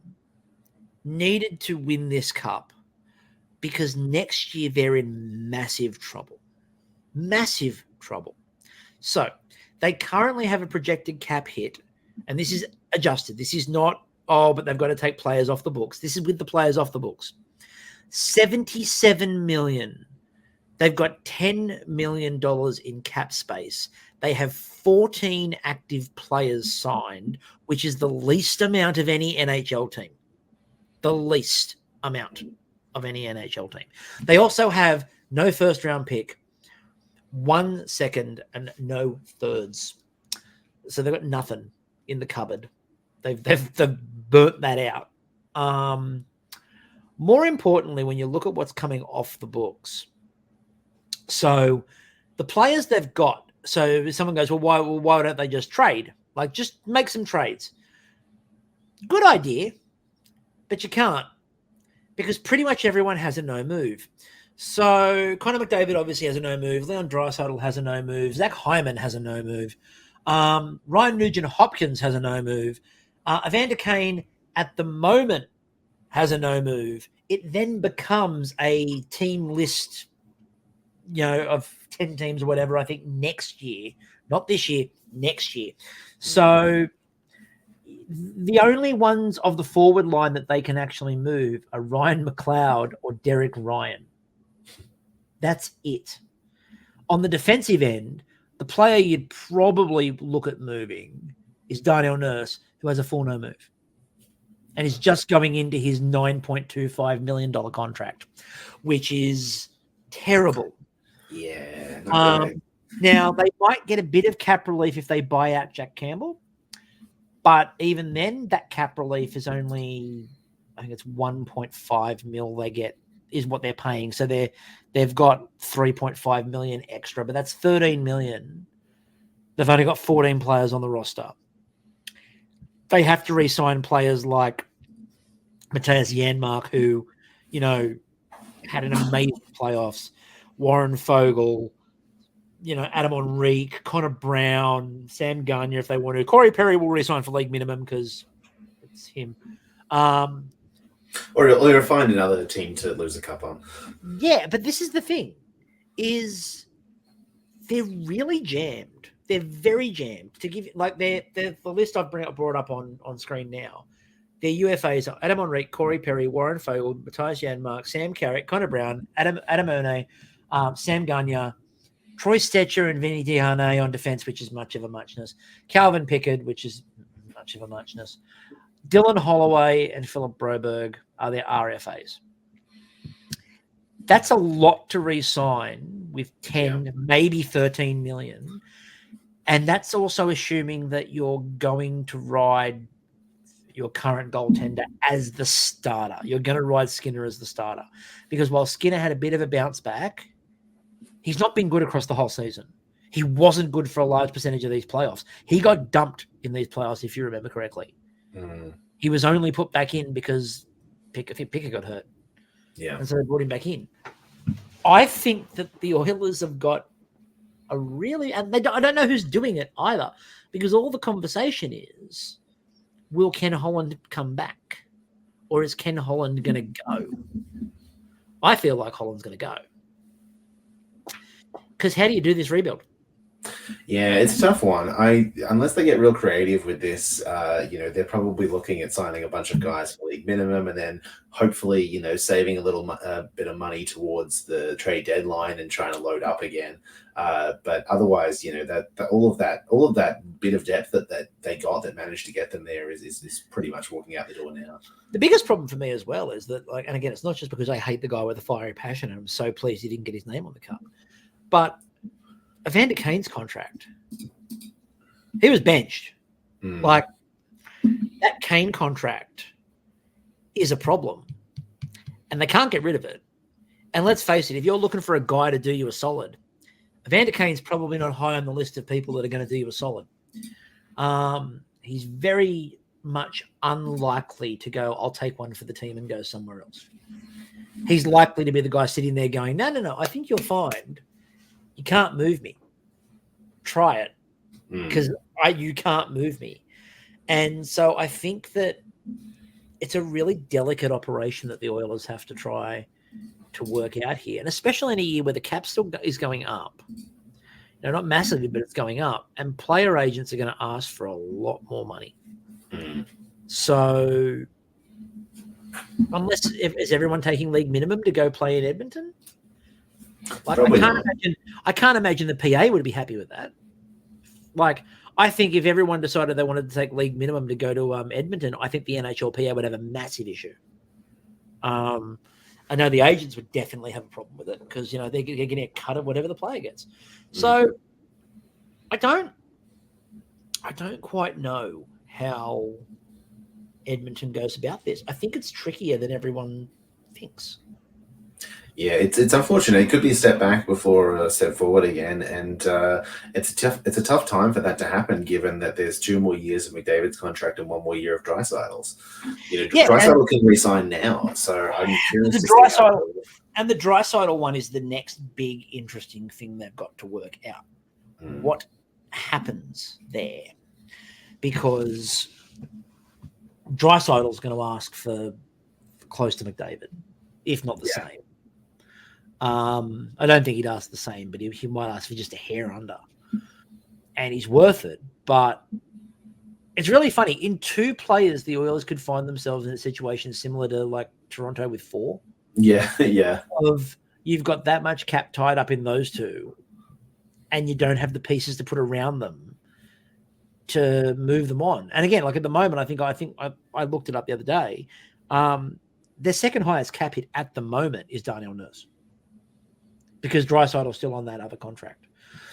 needed to win this cup because next year they're in massive trouble. Massive trouble. So they currently have a projected cap hit, and this is adjusted. This is not, but they've got to take players off the books. This is with the players off the books. $77 million. They've got $10 million in cap space. They have 14 active players signed, which is the least amount of any NHL team. The least amount of any NHL team. They also have no first-round pick, 1 second, and no thirds. So they've got nothing in the cupboard. They've burnt that out. More importantly, when you look at what's coming off the books, so the players they've got, so someone goes, well, why don't they just trade? Like, just make some trades. Good idea, but you can't, because pretty much everyone has a no move. So Connor McDavid obviously has a no move. Leon Draisaitl has a no move. Zach Hyman has a no move. Ryan Nugent-Hopkins has a no move. Evander Kane at the moment has a no move. It then becomes a team list, of 10 teams or whatever, I think next year, not this year, next year. So the only ones of the forward line that they can actually move are Ryan McLeod or Derek Ryan. That's it. On the defensive end, the player you'd probably look at moving is Darnell Nurse, who has a full no move and is just going into his $9.25 million contract, which is terrible. Yeah. Now, they might get a bit of cap relief if they buy out Jack Campbell, but even then, that cap relief is only, I think it's 1.5 mil they get is what they're paying. So they've got 3.5 million extra, but that's 13 million. They've only got 14 players on the roster. They have to re-sign players like Matthias Janmark, who, had an amazing playoffs. Warren Fogle, Adam Henrique, Connor Brown, Sam Gagner if they want to. Corey Perry will re-sign for league minimum because it's him. Or you'll find another team to lose a cup on. Yeah, but this is the thing, is they're really jammed. They're very jammed. To give the list I've brought up on screen now, their UFAs are Adam Henrique, Corey Perry, Warren Fogle, Matthias Janmark, Sam Carrick, Connor Brown, Adam Erne, Sam Gagner, Troy Stetcher and Vinny Diane on defense, which is much of a muchness. Calvin Pickard, which is much of a muchness. Dylan Holloway and Philip Broberg are their RFAs. That's a lot to re-sign with 10, maybe 13 million. And that's also assuming that you're going to ride your current goaltender as the starter. You're going to ride Skinner as the starter. Because while Skinner had a bit of a bounce back, he's not been good across the whole season. He wasn't good for a large percentage of these playoffs. He got dumped in these playoffs, if you remember correctly. He was only put back in because Picker got hurt. Yeah. And so they brought him back in. I think that the Oilers have got a really, and I don't know who's doing it either, because all the conversation is, will Ken Holland come back? Or is Ken Holland going to go? I feel like Holland's going to go. Because how do you do this rebuild? Yeah, it's a tough one. Unless they get real creative with this, they're probably looking at signing a bunch of guys for league minimum, and then hopefully, saving a little bit of money towards the trade deadline and trying to load up again. But otherwise, that all of that bit of depth that they got that managed to get them there is pretty much walking out the door now. The biggest problem for me as well is that, and again, it's not just because I hate the guy with the fiery passion, and I'm so pleased he didn't get his name on the cup, but Evander Kane's contract. He was benched. Like, that Kane contract is a problem, and they can't get rid of it. And let's face it, if you're looking for a guy to do you a solid, Evander Kane's probably not high on the list of people that are going to do you a solid. He's very much unlikely to go, I'll take one for the team and go somewhere else. He's likely to be the guy sitting there going, no, I think you'll find you can't move me. Try it, because you can't move me. And so I think that it's a really delicate operation that the Oilers have to try to work out here, and especially in a year where the cap still is going up. Not massively, but it's going up, and player agents are going to ask for a lot more money. So is everyone taking league minimum to go play in Edmonton? Like, I can't imagine the PA would be happy with that. Like, I think if everyone decided they wanted to take league minimum to go to Edmonton, I think the NHLPA would have a massive issue. I know the agents would definitely have a problem with it because, they're getting a cut of whatever the player gets. So I don't quite know how Edmonton goes about this. I think it's trickier than everyone thinks. Yeah, it's unfortunate. It could be a step back before a step forward again, and it's a tough time for that to happen, given that there's 2 more years of McDavid's contract and 1 more year of Draisaitl's. Draisaitl can resign now, so I'm curious. The Draisaitl one is the next big interesting thing they've got to work out. What happens there? Because Draisaitl's going to ask for close to McDavid, if not the same. I don't think he'd ask the same, but he might ask for just a hair under. And he's worth it. But it's really funny. In 2 players, the Oilers could find themselves in a situation similar to like Toronto with 4. Yeah, yeah. You've got that much cap tied up in those 2, and you don't have the pieces to put around them to move them on. And again, like at the moment, I think I looked it up the other day. Their second highest cap hit at the moment is Darnell Nurse, because Draisaitl's still on that other contract.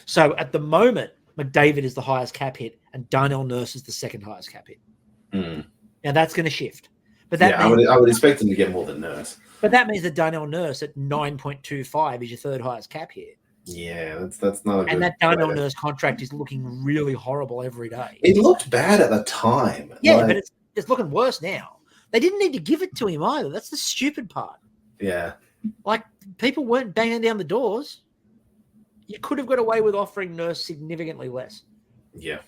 So at the moment, McDavid is the highest cap hit and Darnell Nurse is the second highest cap hit. Now that's going to shift. But that means, I would expect him to get more than Nurse. But that means that Darnell Nurse at 9.25 is your third highest cap hit. Yeah, that's not a good. And that Darnell Nurse contract is looking really horrible every day. It looked bad at the time. Yeah, but it's looking worse now. They didn't need to give it to him either. That's the stupid part. Yeah. Like, people weren't banging down the doors. You could have got away with offering Nurse significantly less. Yeah.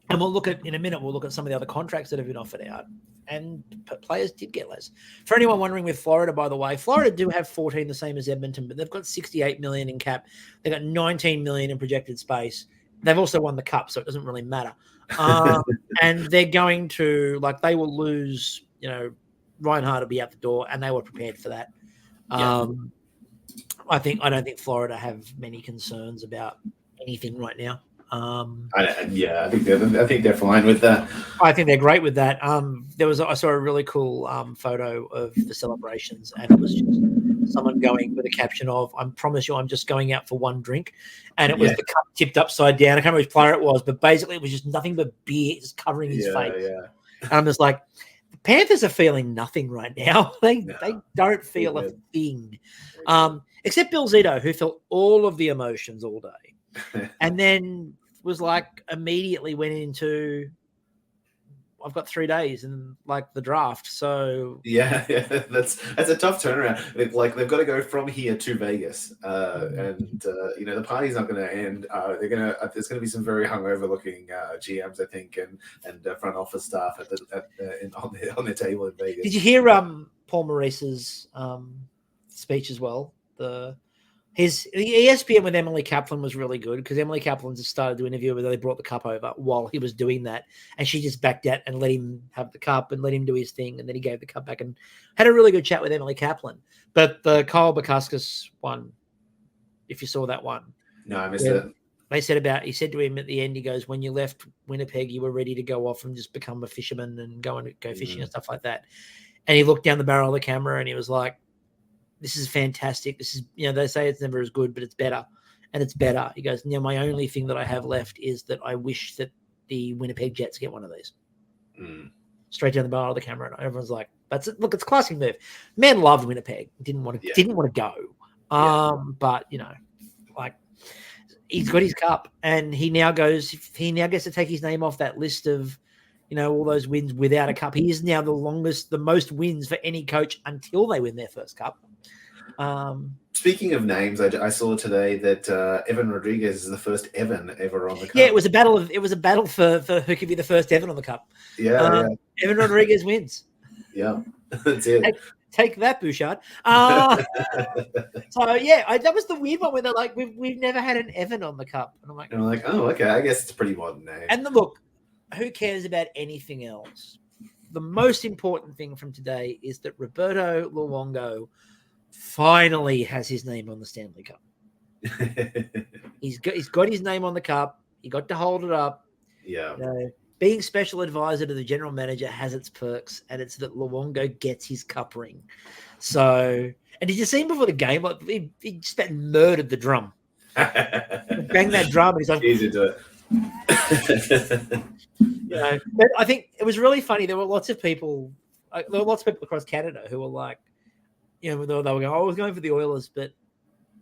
And in a minute, we'll look at some of the other contracts that have been offered out. And players did get less. For anyone wondering with Florida, by the way, Florida do have 14, the same as Edmonton, but they've got $68 million in cap. They've got $19 million in projected space. They've also won the cup, so it doesn't really matter. And they're going to, they will lose, Reinhardt will be out the door, and they were prepared for that. Yeah. I don't think Florida have many concerns about anything right now. I think they're fine with that. I think they're great with that. I saw a really cool photo of the celebrations, and it was just someone going with a caption of, "I promise you, I'm just going out for one drink," and it was the cup tipped upside down. I can't remember which player it was, but basically it was just nothing but beer just covering his face. Yeah. And I'm just like, the Panthers are feeling nothing right now. They don't feel a thing, except Bill Zito, who felt all of the emotions all day. And then was immediately went into, I've got 3 days and the draft. So yeah, that's a tough turnaround. They've got to go from here to Vegas, and the party's not going to end. There's going to be some very hungover looking GMs, I think, and front office staff on their table in Vegas. Did you hear Paul Maurice's speech as well? The ESPN with Emily Kaplan was really good, because Emily Kaplan just started to interview where they brought the cup over while he was doing that, and she just backed out and let him have the cup and let him do his thing, and then he gave the cup back and had a really good chat with Emily Kaplan. But the Kyle Bukauskas one, if you saw that one. No, I missed it. He said to him at the end, he goes, when you left Winnipeg, you were ready to go off and just become a fisherman and go fishing and stuff like that. And he looked down the barrel of the camera and he was like, this is fantastic. This is, they say it's never as good, but it's better. and it's better. He goes, now my only thing that I have left is that I wish that the Winnipeg Jets get one of these. Straight down the bar of the camera, and everyone's like, "That's it. Look, it's a classic move." Man loved Winnipeg. Didn't want to go. But like he's got his cup, and he now gets to take his name off that list of all those wins without a cup. He is now the most wins for any coach until they win their first cup. Speaking of names, I saw today that Evan Rodriguez is the first Evan ever on the cup. Yeah, it was a battle for who could be the first Evan on the cup. Yeah. Evan Rodriguez wins. Yeah, that's it. Take that, Bouchard. That was the weird one where they're like, we've never had an Evan on the cup, and I'm like, oh, okay, I guess it's a pretty modern name. And look, who cares about anything else? The most important thing from today is that Roberto Luongo finally has his name on the Stanley Cup. He's got his name on the cup. He got to hold it up. Yeah. Being special advisor to the general manager has its perks, and it's that Luongo gets his cup ring. So, and did you see him before the game? Like he just about murdered the drum. Bang that drum, and he's like, easy to it. But I think it was really funny. There were lots of people across Canada who were like, they were going, I was going for the Oilers, but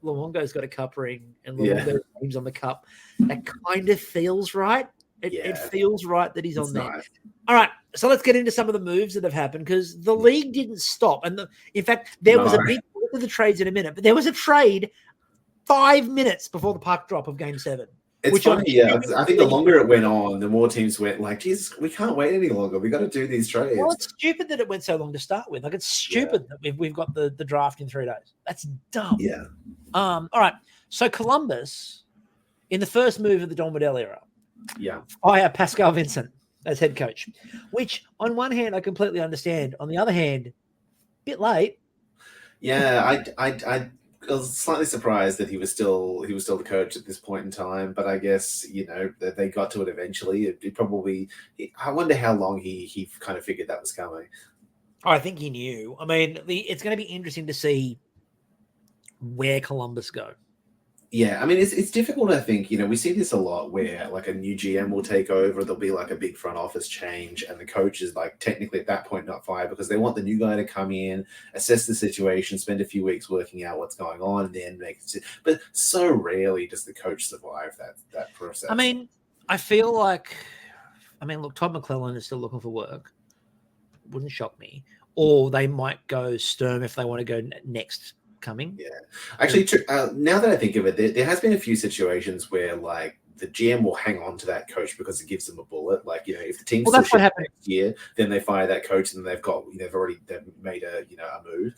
Luongo's got a cup ring and Luongo's name's on the cup. That kind of feels right. It feels right that he's on there. Nice. All right, so let's get into some of the moves that have happened because the league didn't stop. And in fact, there was a big look at the trades in a minute, but there was a trade 5 minutes before the puck drop of Game 7. It's funny, I think the longer it went on, the more teams went like, geez, we can't wait any longer. We got to do these trades. Well, it's stupid that it went so long to start with. Like, it's stupid that we've got the draft in 3 days. That's dumb. Yeah. All right. So Columbus, in the first move of the Don Waddell era, fire Pascal Vincent as head coach, which on one hand I completely understand. On the other hand, a bit late. Yeah, I was slightly surprised that he was still the coach at this point in time, but I guess that they got to it eventually. I wonder how long he kind of figured that was coming. I think he knew. I mean, it's going to be interesting to see where Columbus go. Yeah, I mean, it's difficult, I think. We see this a lot where, like, a new GM will take over, there'll be, like, a big front office change, and the coach is, like, technically at that point not fired because they want the new guy to come in, assess the situation, spend a few weeks working out what's going on, and then make it. But so rarely does the coach survive that process. I mean, I feel like, look, Todd McClellan is still looking for work. Wouldn't shock me. Or they might go Sturm if they want to go next coming. Yeah, actually, now that I think of it, there has been a few situations where like the GM will hang on to that coach because it gives them a bullet. Like if the team's that's what happened next year, then they fire that coach, and they've made a move.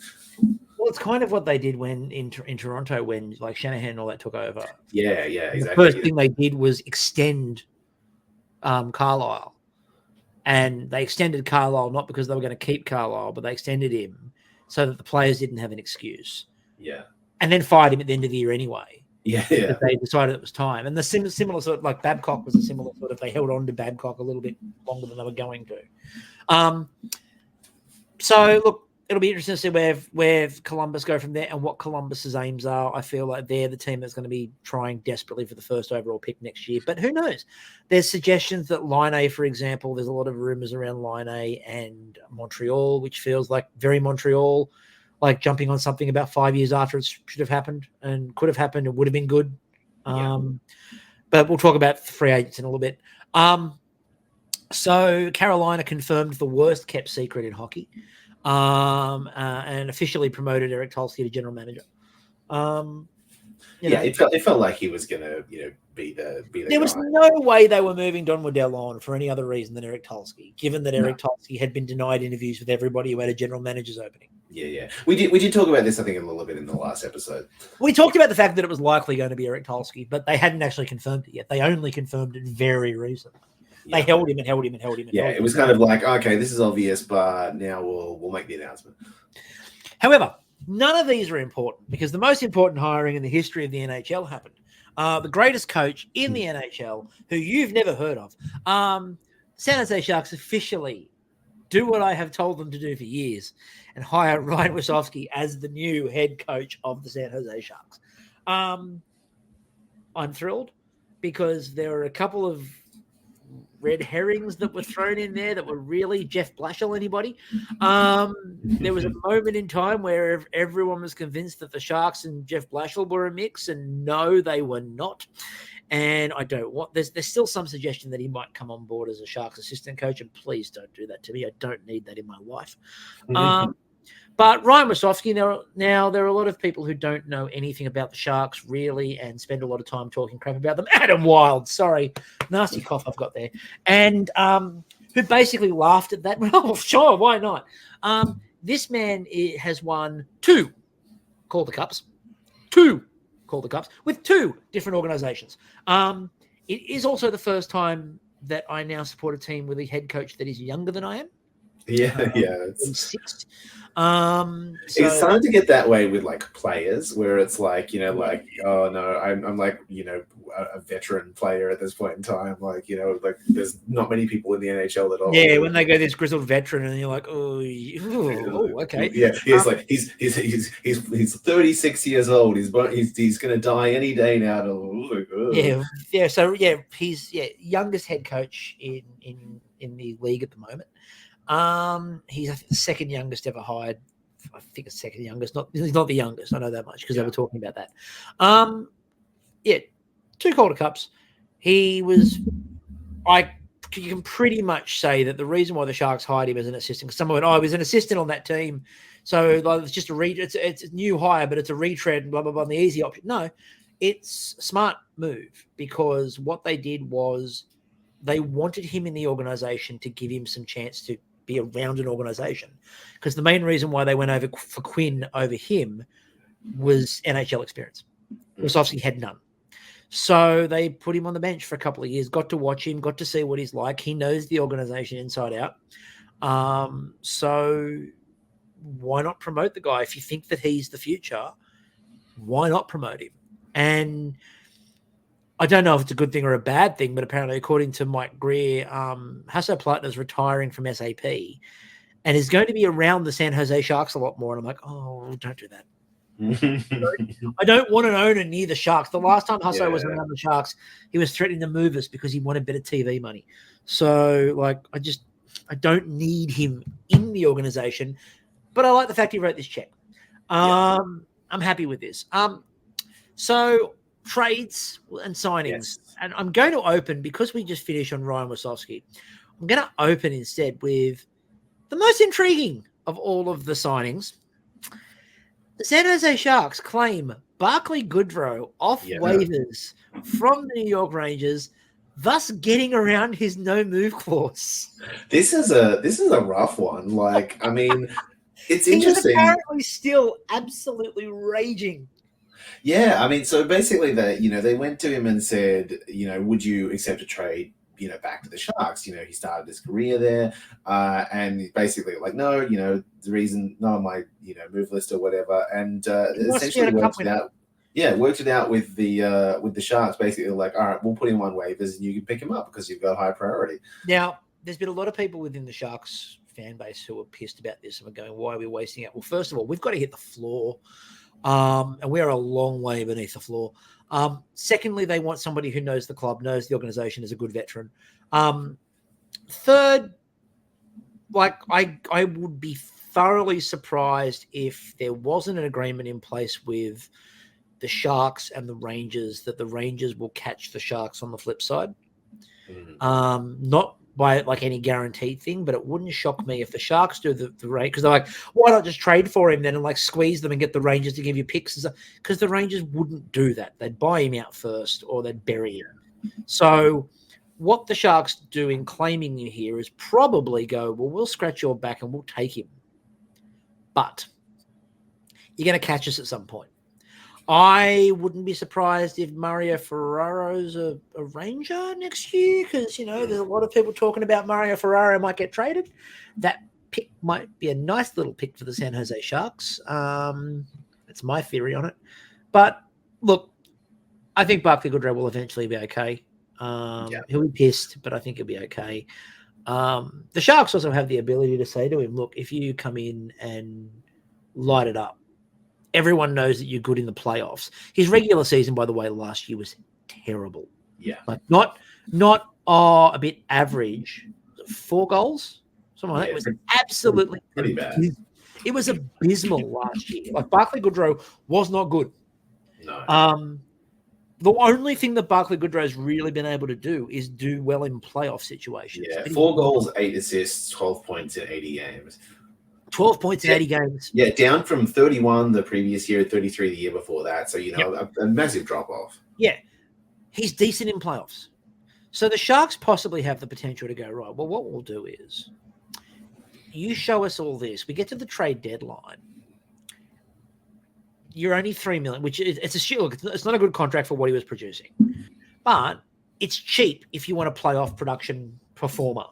Well, it's kind of what they did when in Toronto when like Shanahan and all that took over. Yeah, exactly. The first thing they did was extend Carlisle, and they extended Carlisle not because they were going to keep Carlisle, but they extended him so that the players didn't have an excuse. Yeah. And then fired him at the end of the year anyway. Yeah. They decided it was time. And the similar sort of like Babcock was a similar sort of, they held on to Babcock a little bit longer than they were going to. So look, it'll be interesting to see where Columbus go from there and what Columbus's aims are. I feel like they're the team that's going to be trying desperately for the first overall pick next year. But who knows? There's suggestions that Laine, for example, there's a lot of rumors around Laine and Montreal, which feels like very Montreal, like jumping on something about 5 years after it should have happened and could have happened and would have been good. But we'll talk about free agents in a little bit. So Carolina confirmed the worst kept secret in hockey. And officially promoted Eric Tulsky to general manager. It felt like he was gonna, be the there guy. Was no way they were moving Don Waddell on for any other reason than Eric Tulsky, given that Eric Tulsky had been denied interviews with everybody who had a general manager's opening. Yeah. We did talk about this, I think, a little bit in the last episode. We talked about the fact that it was likely going to be Eric Tulsky, but they hadn't actually confirmed it yet. They only confirmed it very recently. They held him. It was kind of like, okay, this is obvious, but now we'll make the announcement. However, none of these are important because the most important hiring in the history of the NHL happened. The greatest coach in the NHL, who you've never heard of, San Jose Sharks officially do what I have told them to do for years and hire Ryan Wisowski as the new head coach of the San Jose Sharks. I'm thrilled because there are a couple of red herrings that were thrown in there that were really Jeff Blashill anybody. There was a moment in time where everyone was convinced that the Sharks and Jeff Blashill were a mix, and no, they were not. And I don't want there's still some suggestion that he might come on board as a Sharks assistant coach, and please don't do that to me. I don't need that in my life. But Ryan Wasowski, now there are a lot of people who don't know anything about the Sharks really and spend a lot of time talking crap about them. Adam Wild, sorry, nasty cough I've got there. And who basically laughed at that. Well, sure, why not? This man has won 2 Calder Cups. 2 Calder Cups with 2 different organizations. It is also the first time that I now support a team with a head coach that is younger than I am. Yeah. It's 6. It's starting to get that way with like players where it's like, like, oh no, I'm like, a veteran player at this point in time. Like, like there's not many people in the NHL at all. Yeah, when they go this grizzled veteran and you're like, oh okay. Yeah, he's like he's 36 years old. He's gonna die any day now. Yeah. So he's youngest head coach in the league at the moment. He's the second youngest ever hired. I think it's second youngest. He's not the youngest. I know that much because they were talking about that. 2 Calder Cups. He was. You can pretty much say that the reason why the Sharks hired him as an assistant, because someone went, he was an assistant on that team, so like, it's just it's a new hire, but it's a retread, blah blah blah, and the easy option. No, it's a smart move because what they did was they wanted him in the organization to give him some chance to be around an organization, because the main reason why they went over for Quinn over him was NHL experience. Wasowski had none. So they put him on the bench for a couple of years, got to watch him, got to see what he's like. He knows the organization inside out. So why not promote the guy? If you think that he's the future, why not promote him? And I don't know if it's a good thing or a bad thing, but apparently, according to Mike Greer, Hasso Plattner's retiring from SAP and is going to be around the San Jose Sharks a lot more. And I'm like, oh, don't do that. I don't want an owner near the Sharks. The last time Hasso was around the Sharks, he was threatening to move us because he wanted better TV money. So, like, I don't need him in the organization, but I like the fact he wrote this check. I'm happy with this. So trades and signings, and I'm going to open because we just finished on Ryan Wasowski. I'm going to open instead with the most intriguing of all of the signings. The San Jose Sharks claim Barclay Goodrow off waivers from the New York Rangers, thus getting around his no move clause. This is a rough one. Like, I mean, it's interesting. He's apparently still absolutely raging. Yeah, I mean, so basically they went to him and said, would you accept a trade, back to the Sharks? He started his career there, and basically like, no, the reason, not on my, move list or whatever, and essentially worked it out. Yeah, worked it out with the Sharks. Basically, like, all right, we'll put him on waivers and you can pick him up because you've got high priority. Now, there's been a lot of people within the Sharks fan base who are pissed about this and are going, why are we wasting it? Well, first of all, we've got to hit the floor. And we're a long way beneath the floor. Secondly, they want somebody who knows the club, knows the organization, is a good veteran. Third, like I would be thoroughly surprised if there wasn't an agreement in place with the Sharks and the Rangers that the Rangers will catch the Sharks on the flip side. Not by like any guaranteed thing, but it wouldn't shock me if the Sharks do the Rangers, because they're like, why not just trade for him then and like squeeze them and get the Rangers to give you picks? Because the Rangers wouldn't do that. They'd buy him out first or they'd bury him. So what the Sharks do in claiming him here is probably go, well, we'll scratch your back and we'll take him. But you're going to catch us at some point. I wouldn't be surprised if Mario Ferraro's a Ranger next year because, there's a lot of people talking about Mario Ferraro might get traded. That pick might be a nice little pick for the San Jose Sharks. That's my theory on it. But, look, I think Barclay Goodrow will eventually be okay. He'll be pissed, but I think he'll be okay. The Sharks also have the ability to say to him, look, if you come in and light it up, everyone knows that you're good in the playoffs. His regular season, by the way, last year was terrible. Yeah. Like not a bit average. 4 goals, something like that. It was absolutely pretty bad. It was abysmal last year. Like Barclay Goodrow was not good. No. The only thing that Barclay Goodrow has really been able to do is do well in playoff situations. Yeah, 4 goals, 8 assists, 12 points in 80 games. 12 points in 80 games. Yeah, down from 31 the previous year, 33 the year before that. So, a massive drop-off. Yeah, he's decent in playoffs. So the Sharks possibly have the potential to go, right, well, what we'll do is you show us all this. We get to the trade deadline. You're only $3 million, which it's a shit. Look, it's not a good contract for what he was producing, but it's cheap if you want a playoff production performer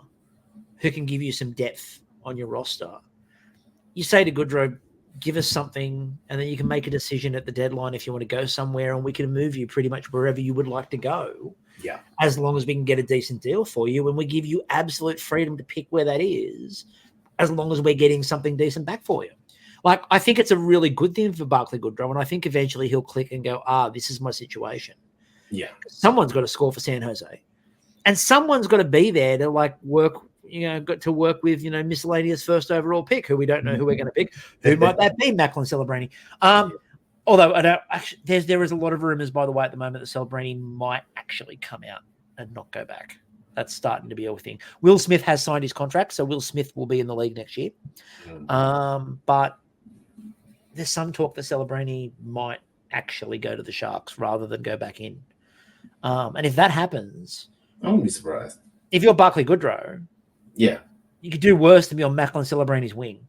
who can give you some depth on your roster. You say to Goodrow, give us something, and then you can make a decision at the deadline if you want to go somewhere, and we can move you pretty much wherever you would like to go. Yeah, as long as we can get a decent deal for you, and we give you absolute freedom to pick where that is, as long as we're getting something decent back for you. Like, I think it's a really good thing for Barclay Goodrow, and I think eventually he'll click and go, this is my situation. Yeah. Someone's got to score for San Jose. And someone's got to be there to, like, work, got to work with, miscellaneous first overall pick, who we don't know who we're going to pick. Who might that be? Macklin Celebrini. Although I don't actually, there is a lot of rumors, by the way, at the moment that Celebrini might actually come out and not go back. That's starting to be a thing. Will Smith has signed his contract, so Will Smith will be in the league next year. But there's some talk that Celebrini might actually go to the Sharks rather than go back in. And if that happens, I wouldn't be surprised. If you're Barclay Goodrow, yeah, you could do worse than be on Macklin Celebrini's wing.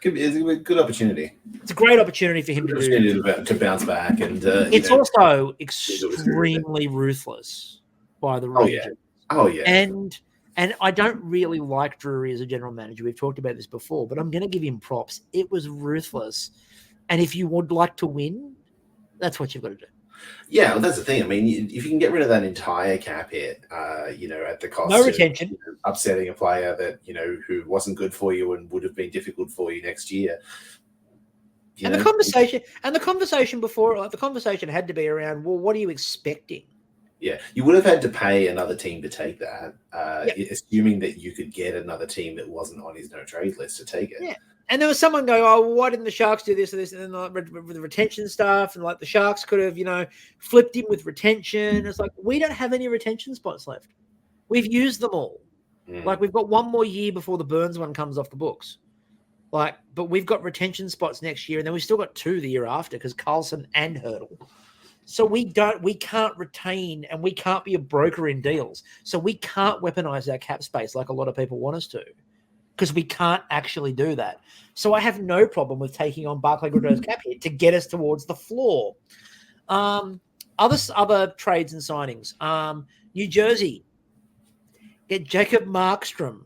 It's a good opportunity. It's a great opportunity for him to bounce back, and it's also extremely ruthless by the Rangers. Oh yeah. And I don't really like Drury as a general manager. We've talked about this before, but I'm going to give him props. It was ruthless, and if you would like to win, that's what you've got to do. Yeah, well, that's the thing. I mean, if you can get rid of that entire cap hit, at the cost no retention, of upsetting a player that who wasn't good for you and would have been difficult for you next year. The conversation before, the conversation had to be around, well, what are you expecting? Yeah, you would have had to pay another team to take that, assuming that you could get another team that wasn't on his no trade list to take it. Yeah. And there was someone going, oh, why didn't the Sharks do this or this? And then with the retention stuff, and like the Sharks could have, flipped him with retention. It's like, we don't have any retention spots left. We've used them all. Like, we've got one more year before the Burns one comes off the books. Like, but we've got retention spots next year, and then we've still got 2 the year after because Carlson and Hurdle. So we can't retain, and we can't be a broker in deals. So we can't weaponize our cap space like a lot of people want us to, because we can't actually do that. So I have no problem with taking on Barclay Goodrow's cap hit to get us towards the floor. Other trades and signings. New Jersey get Jacob Markstrom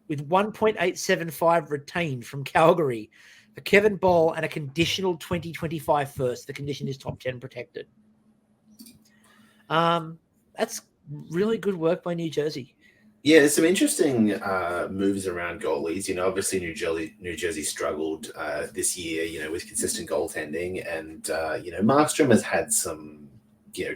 with 1.875 retained from Calgary for Kevin Ball and a conditional 2025 first. The condition is top 10 protected. That's really good work by New Jersey. Yeah, there's some interesting moves around goalies. Obviously New Jersey struggled this year, with consistent goaltending, and Markstrom has had some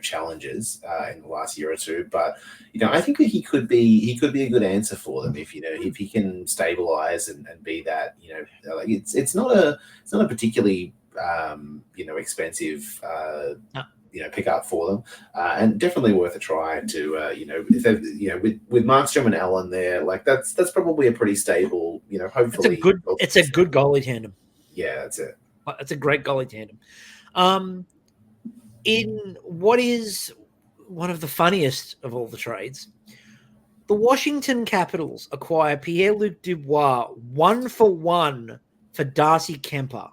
challenges in the last year or two. But I think that he could be a good answer for them if he can stabilize and be that. Like it's not a particularly expensive. No. Pick up for them, and definitely worth a try to, with Markstrom and Allen there, like that's probably a pretty stable, hopefully. It's a good goalie tandem. Yeah, that's it. It's a great goalie tandem. In what is one of the funniest of all the trades, the Washington Capitals acquire Pierre-Luc Dubois 1-for-1 for Darcy Kemper.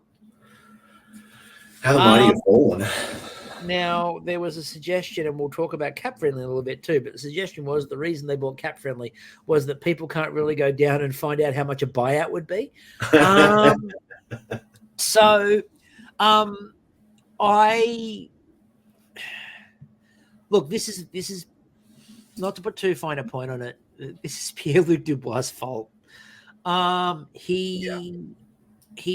How the mighty have fallen. Now, there was a suggestion, and we'll talk about Cap Friendly a little bit too, but the suggestion was the reason they bought Cap Friendly was that people can't really go down and find out how much a buyout would be. Look, this is not to put too fine a point on it. This is Pierre-Luc Dubois' fault. He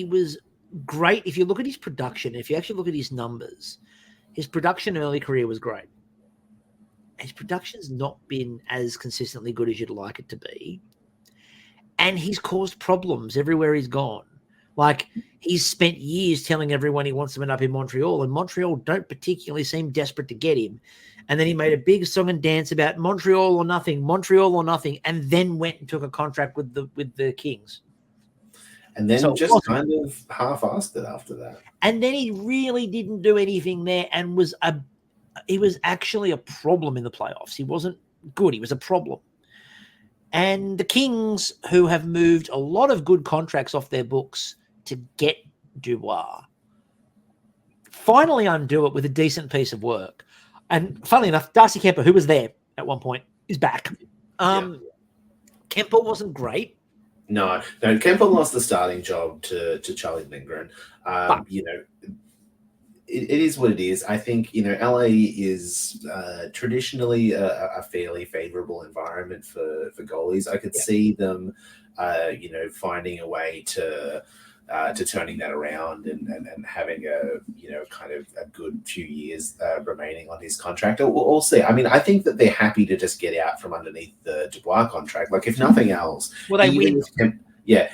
was great. If you look at his production, if you actually look at his numbers, his production early career was great. his production's not been as consistently good as you'd like it to be. And he's caused problems everywhere he's gone. Like, he's spent years telling everyone he wants them up in Montreal, and Montreal don't particularly seem desperate to get him. And then he made a big song and dance about Montreal or nothing, and then went and took a contract with the Kings. And then just kind of half-assed it after that. And then he really didn't do anything there, and he was actually a problem in the playoffs. He wasn't good. He was a problem. And the Kings, who have moved a lot of good contracts off their books to get Dubois, finally undo it with a decent piece of work. And funnily enough, Darcy Kemper, who was there at one point, is back. Kemper wasn't great. No, Kemper lost the starting job to Charlie Lindgren. You know, it is what it is. I think, you know, LA is traditionally a fairly favorable environment for goalies. I could see them, you know, finding a way to turning that around and having a, you know, kind of a good few years remaining on his contract. We'll see. I mean, I think that they're happy to just get out from underneath the Dubois contract. Like, if nothing else, well, they win.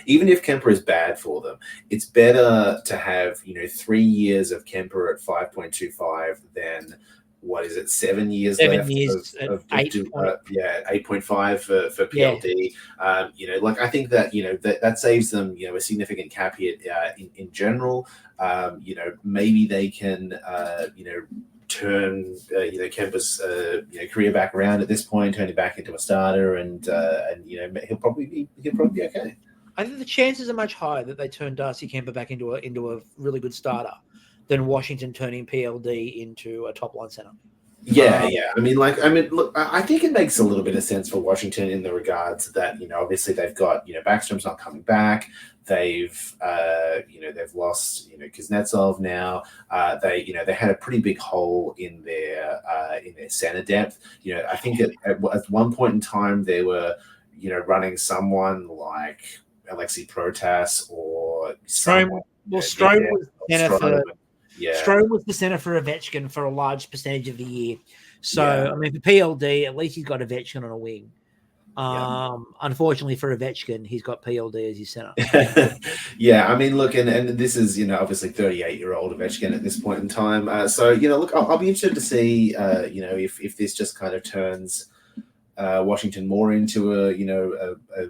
Even if Kemper is bad for them, it's better to have, you know, 3 years of Kemper at 5.25 than, what is it, 7 years left of 8.5 for PLD. Yeah. You know, like, I think that, you know, that saves them, you know, a significant cap hit in general. You know, maybe they can, you know, turn you know, Kemper's you know, career back around at this point, turn him back into a starter, and you know, he'll probably be okay. I think the chances are much higher that they turn Darcy Kemper back into a really good starter than Washington turning PLD into a top line center. Yeah. I mean, look, I think it makes a little bit of sense for Washington in the regards that, you know, obviously they've got, you know, Backstrom's not coming back. They've, you know, they've lost, you know, Kuznetsov now. They, you know, they had a pretty big hole in their center depth. You know, I think at one point in time they were, you know, running someone like Alexei Protas or Strome. Well, Strome was center for. Yeah. Strome was the center for Ovechkin for a large percentage of the year. So, I mean, for PLD, at least he's got Ovechkin on a wing. Unfortunately for Ovechkin, he's got PLD as his center. Yeah, I mean, look, and this is, you know, obviously 38-year-old Ovechkin at this point in time. So, you know, look, I'll be interested to see, you know, if this just kind of turns Washington more into a, you know, a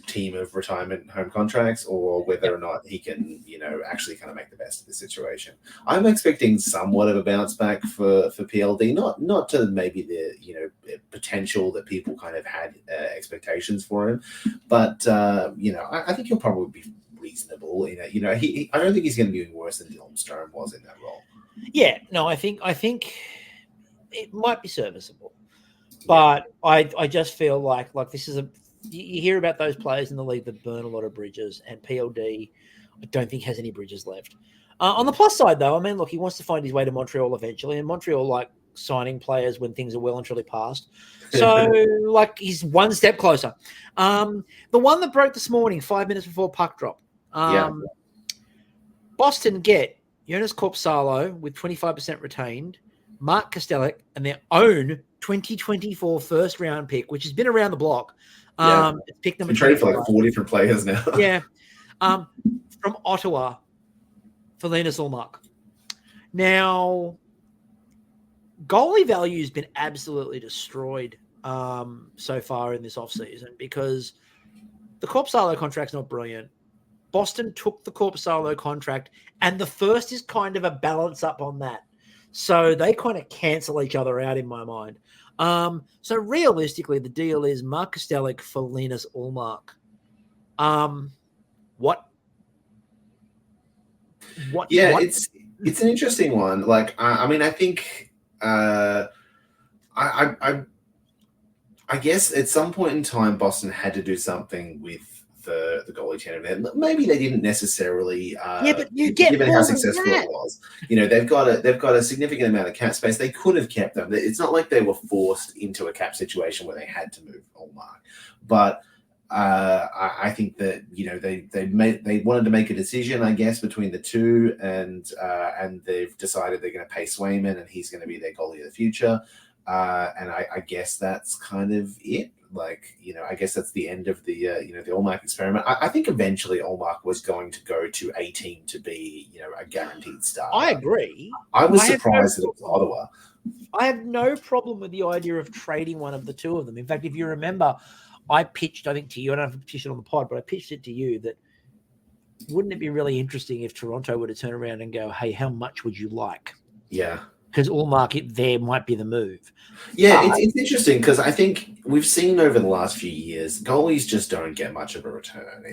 team of retirement home contracts, or whether or not he can, you know, actually kind of make the best of the situation. I'm expecting somewhat of a bounce back for PLD, not to maybe the, you know, potential that people kind of had expectations for him, but you know, I think he'll probably be reasonable. You know, I don't think he's going to be worse than Dylan Strome was in that role. Yeah, no, I think it might be serviceable, but I just feel like this is you hear about those players in the league that burn a lot of bridges, and PLD, I don't think, has any bridges left. On the plus side, though, I mean, look, he wants to find his way to Montreal eventually, and Montreal like signing players when things are well and truly past. So, like, he's one step closer. The one that broke this morning, 5 minutes before puck drop. Boston get Jonas Korpisalo with 25% retained, Mark Kostelik, and their own 2024 first-round pick, which has been around the block. Pick number 25. For like 4 different players now. From Ottawa for Linus Ullmark. Now, goalie value has been absolutely destroyed so far in this offseason because the Korpisalo contract's not brilliant. Boston took the Korpisalo contract, and the first is kind of a balance up on that. So they kind of cancel each other out in my mind. So realistically, the deal is Mark Kostelik for Linus Ullmark. What? Yeah, it's an interesting one. Like, I mean, I think, I guess at some point in time, Boston had to do something with the goalie tandem. Maybe they didn't necessarily. But you get given how successful it was. You know, they've got a significant amount of cap space. They could have kept them. It's not like they were forced into a cap situation where they had to move Ullmark. But I think that, you know, they wanted to make a decision, I guess, between the two, and they've decided they're going to pay Swayman, and he's going to be their goalie of the future. And I guess that's kind of it. Like, I guess that's the end of the the Allmark experiment. I think eventually Allmark was going to go to a team to be, a guaranteed starter. I agree. I was surprised that it was Ottawa. I have no problem with the idea of trading one of the two of them. In fact, if you remember, I pitched, I think to you, I don't know if I pitched it on the pod, but I pitched it to you that wouldn't it be really interesting if Toronto were to turn around and go, hey, how much would you like? Yeah. Because Allmark there might be the move. Yeah, it's interesting because I think we've seen over the last few years, goalies just don't get much of a return.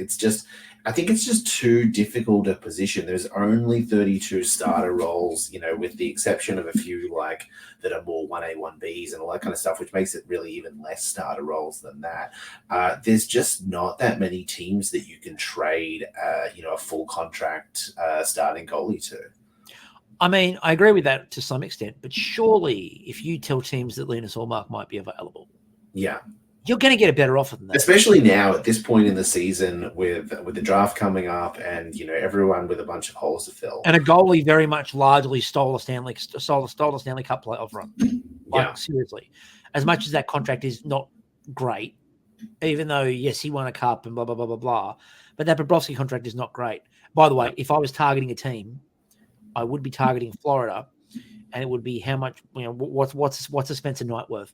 I think it's just too difficult a position. There's only 32 starter roles, with the exception of a few like that are more 1A, 1Bs and all that kind of stuff, which makes it really even less starter roles than that. There's just not that many teams that you can trade, a full contract starting goalie to. I mean, I agree with that to some extent, but surely if you tell teams that Linus Allmark might be available, yeah, you're going to get a better offer than that. Especially now at this point in the season with the draft coming up and, everyone with a bunch of holes to fill. And a goalie very much largely stole a Stanley Cup playoff run. Like, seriously. As much as that contract is not great, even though, yes, he won a cup and blah, blah, blah, blah, blah, but that Bobrovsky contract is not great. By the way, if I was targeting a team, I would be targeting Florida, and it would be how much, what's a Spencer Knight worth?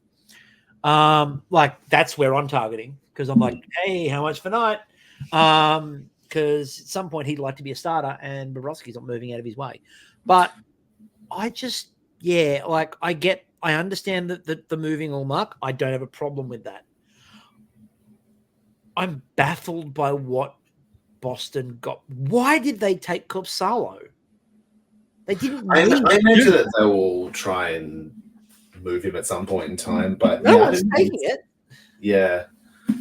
Like that's where I'm targeting because I'm like, hey, how much for Knight? Because at some point he'd like to be a starter, and Bobrovsky's not moving out of his way. But I just, I understand that the moving Allmark. I don't have a problem with that. I'm baffled by what Boston got. Why did they take Korpisalo? They didn't. I imagine that they will try and move him at some point in time, but no one's taking it. Yeah,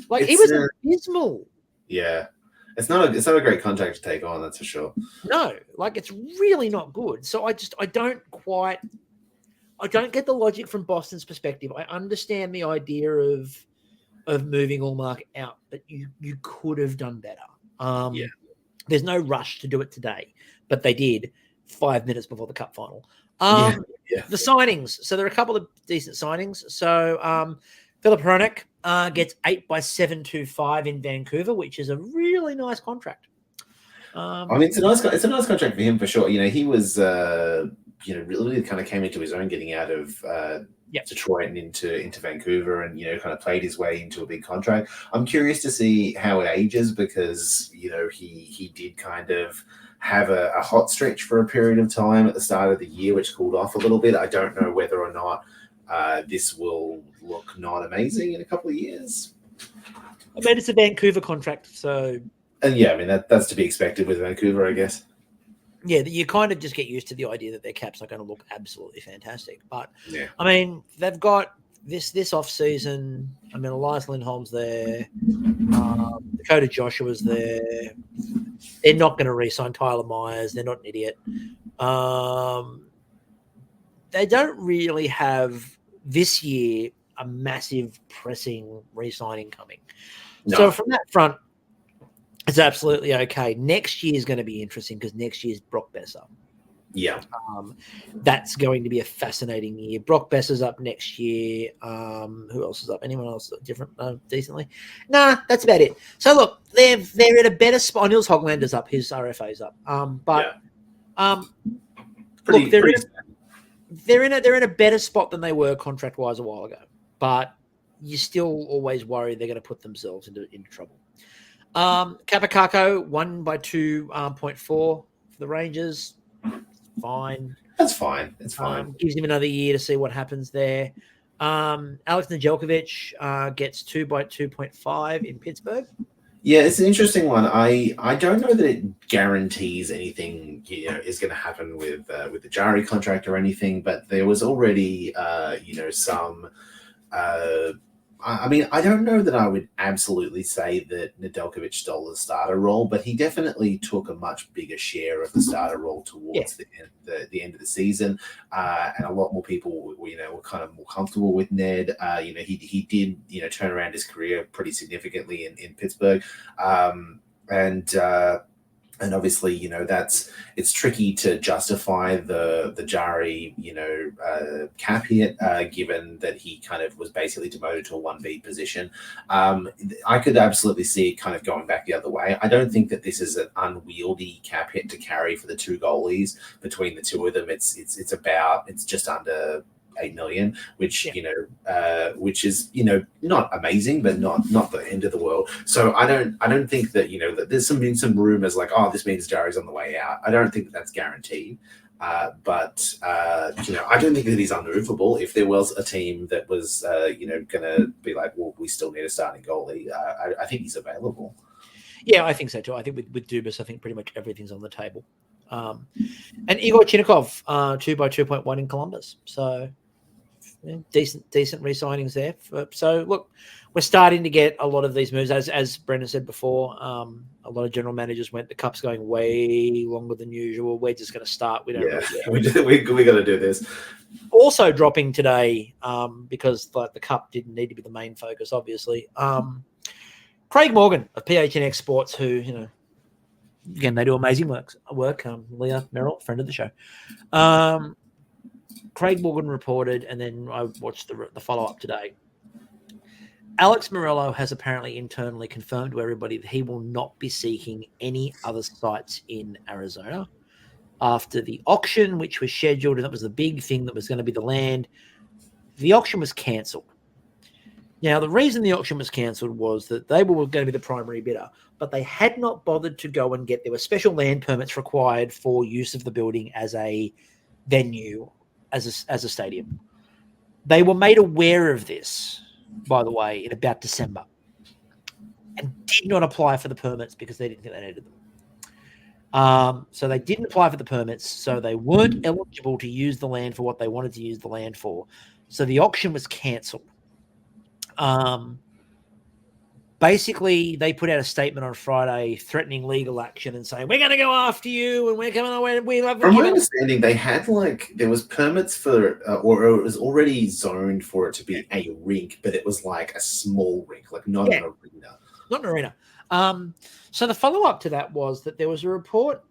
like he was abysmal. Yeah, it's not a great contract to take on. That's for sure. No, like it's really not good. So I don't get the logic from Boston's perspective. I understand the idea of moving Allmark out, but you could have done better. There's no rush to do it today, but they did 5 minutes before the cup final. The signings. So there are a couple of decent signings. So Philip Hronek gets 8 by 725 in Vancouver, which is a really nice contract. I mean, it's a nice contract for him for sure. He was really kind of came into his own getting out of Detroit and into Vancouver, and kind of played his way into a big contract. I'm curious to see how it ages because he did kind of have a hot stretch for a period of time at the start of the year, which cooled off a little bit. I don't know whether or not this will look not amazing in a couple of years. I mean, it's a Vancouver contract, so... And yeah, I mean, that's to be expected with Vancouver, I guess. Yeah, you kind of just get used to the idea that their cap's not going to look absolutely fantastic. But, yeah. I mean, they've got this off-season, I mean, Elias Lindholm's there, Dakota Joshua's there. They're not going to re-sign Tyler Myers. They're not an idiot. They don't really have this year a massive pressing re-signing coming. No. So from that front, it's absolutely okay. Next year is going to be interesting because next year's Brock Besser. Yeah. That's going to be a fascinating year. Brock Besser's up next year. Who else is up? Anyone else different decently? Nah, that's about it. So look, they're in a better spot. Niels Hoglander's up. His RFA's up. They're in a better spot than they were contract wise a while ago. But you still always worry they're going to put themselves into trouble. Kapakako 1 by 2.4 for the Rangers. Fine. That's fine. It's fine. Gives him another year to see what happens there. Alex Nedeljkovic gets 2 by 2.5 in Pittsburgh. Yeah, it's an interesting one. I don't know that it guarantees anything is going to happen with the Jari contract or anything, but there was already some. I mean, I don't know that I would absolutely say that Nedeljkovic stole the starter role, but he definitely took a much bigger share of the starter role towards the end of the season, and a lot more people, were kind of more comfortable with Ned. He did, turn around his career pretty significantly in Pittsburgh, and And obviously, it's tricky to justify the Jari, cap hit, given that he kind of was basically demoted to a 1B position. I could absolutely see it kind of going back the other way. I don't think that this is an unwieldy cap hit to carry for the two goalies. Between the two of them, it's just under 8 million, which which is not amazing, but not the end of the world. So I don't think that that there's some rumors like, oh, this means Jari's on the way out. I don't think that's guaranteed. But I don't think that he's unmovable. If there was a team that was going to be like, well, we still need a starting goalie, I think he's available. Yeah, I think so too. I think with Dubas, I think pretty much everything's on the table. And Igor Chinnikov, 2 by 2.1 in Columbus. So decent re-signings there. So look, we're starting to get a lot of these moves. As Brendon said before, a lot of general managers went, the cup's going way longer than usual. We're just going to start. We got to do this. Also dropping today, because the cup didn't need to be the main focus, obviously. Craig Morgan of PHNX Sports, who again, they do amazing work. Leah Merrill, friend of the show. Craig Morgan reported, and then I watched the follow-up today. Alex Meruelo has apparently internally confirmed to everybody that he will not be seeking any other sites in Arizona after the auction, which was scheduled, and that was the big thing that was going to be the land. The auction was cancelled. Now, the reason the auction was cancelled was that they were going to be the primary bidder, but they had not bothered to go and there were special land permits required for use of the building as a venue, as a stadium. They were made aware of this, by the way, in about December, and did not apply for the permits because they didn't think they needed them. So they didn't apply for the permits, so they weren't eligible to use the land for what they wanted to use the land for. So the auction was cancelled. Basically, they put out a statement on Friday threatening legal action and saying, we're going to go after you and we're coming away. From my understanding, they had there was permits for, or it was already zoned for it to be a rink, but it was like a small rink, like not an arena. Not an arena. So the follow-up to that was that there was a report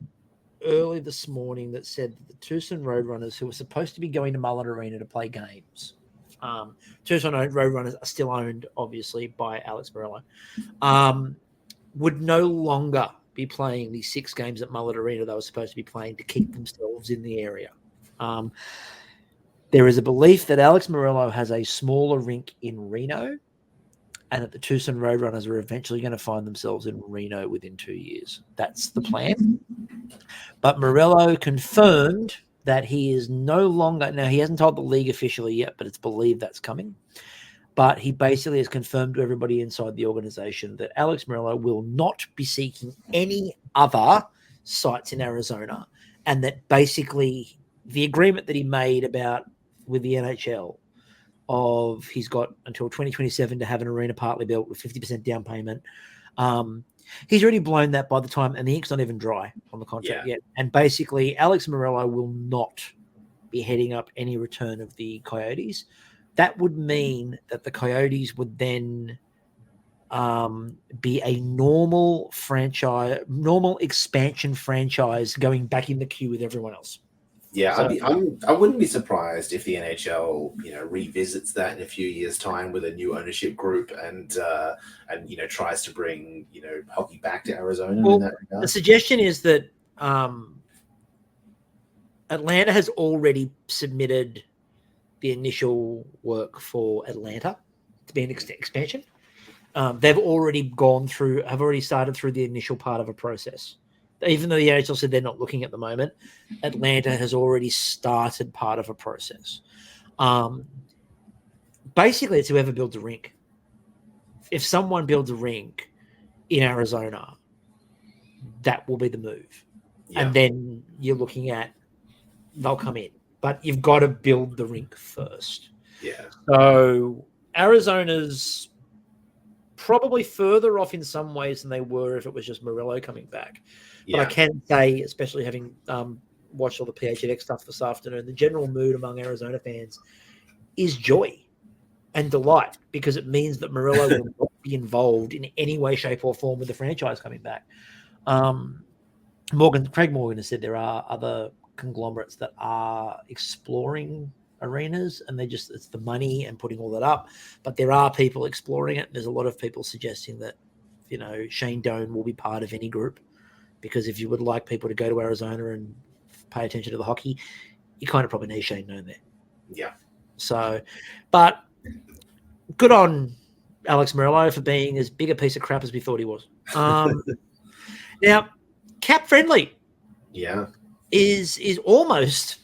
early this morning that said that the Tucson Roadrunners, who were supposed to be going to Mullet Arena to play games, Tucson Roadrunners are still owned, obviously, by Alex Meruelo, would no longer be playing the 6 games at Mullet Arena they were supposed to be playing to keep themselves in the area. There is a belief that Alex Meruelo has a smaller rink in Reno, and that the Tucson Roadrunners are eventually going to find themselves in Reno within 2 years. That's the plan. But Meruelo confirmed that he is no longer, now he hasn't told the league officially yet, but it's believed that's coming. But he basically has confirmed to everybody inside the organization that Alex Meruelo will not be seeking any other sites in Arizona, and that basically the agreement that he made with the NHL of he's got until 2027 to have an arena partly built with 50% down payment. He's already blown that by the time, and the ink's not even dry on the contract yet. And basically, Alex Meruelo will not be heading up any return of the Coyotes. That would mean that the Coyotes would then be a normal expansion franchise going back in the queue with everyone else. Yeah, so, I wouldn't be surprised if the NHL, revisits that in a few years' time with a new ownership group and tries to bring hockey back to Arizona in that regard. The suggestion is that Atlanta has already submitted the initial work for Atlanta to be an expansion. They've already started through the initial part of a process. Even though the NHL said they're not looking at the moment, Atlanta has already started part of a process. Basically, it's whoever builds a rink. If someone builds a rink in Arizona, that will be the move. Yeah. And then you're looking at they'll come in. But you've got to build the rink first. Yeah. So Arizona's probably further off in some ways than they were if it was just Meruelo coming back. Yeah. But I can say, especially having watched all the PHNX stuff this afternoon, the general mood among Arizona fans is joy and delight because it means that Meruelo will not be involved in any way, shape, or form with the franchise coming back. Craig Morgan has said there are other conglomerates that are exploring arenas, and it's the money and putting all that up. But there are people exploring it. There's a lot of people suggesting that, Shane Doan will be part of any group, because if you would like people to go to Arizona and pay attention to the hockey, you kind of probably need Shane Doan there. Yeah. So, but good on Alex Meruelo for being as big a piece of crap as we thought he was. Now, cap friendly, is almost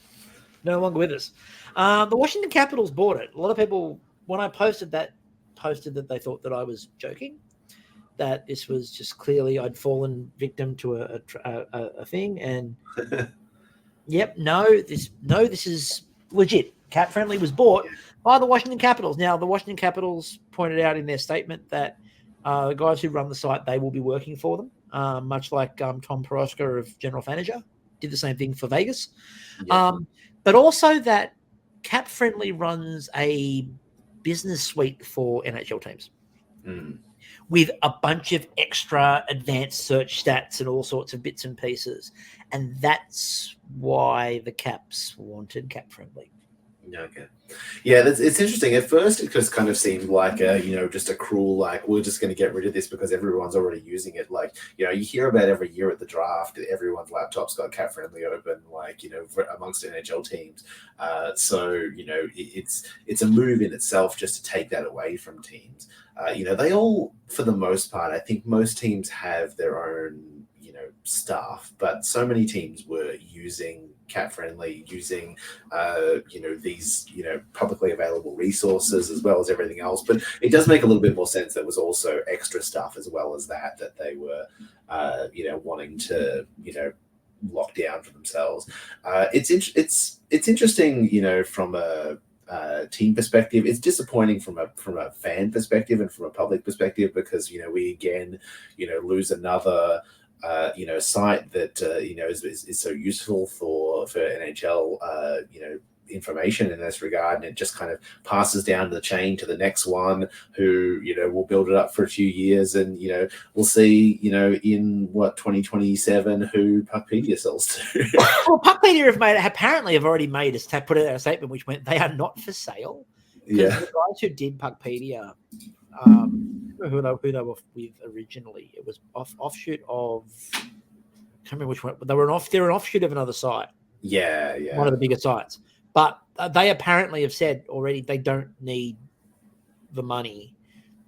no longer with us. The Washington Capitals bought it. A lot of people, when I posted that they thought that I was joking, that this was just clearly I'd fallen victim to a thing. And this is legit. Cap Friendly was bought by the Washington Capitals. Now, the Washington Capitals pointed out in their statement that the guys who run the site, they will be working for them, much like Tom Peroska of General Manager did the same thing for Vegas. But also that Cap Friendly runs a business suite for NHL teams with a bunch of extra advanced search stats and all sorts of bits and pieces. And that's why the Caps wanted Cap Friendly. Okay. Yeah, it's interesting. At first, it just kind of seemed like just a cruel, like, we're just going to get rid of this because everyone's already using it. Like, you hear about every year at the draft, everyone's laptop's got Cap Friendly open, like, amongst NHL teams. So it's a move in itself just to take that away from teams. They all, for the most part, I think most teams have their own, staff, but so many teams were using Cap Friendly, using these publicly available resources as well as everything else. But it does make a little bit more sense that was also extra stuff as well as that they were wanting to lock down for themselves. It's interesting, from a team perspective. It's disappointing from a fan perspective and from a public perspective, because we again lose another site that is so useful for NHL information in this regard, and it just kind of passes down the chain to the next one who will build it up for a few years, and we'll see in 2027 who Puckpedia sells to. Well, Puckpedia have already put out a statement which went they are not for sale. The guys who did Puckpedia, who they were with originally, it was offshoot of, I can't remember which one. They're an offshoot of another site. One of the bigger sites. But they apparently have said already they don't need the money,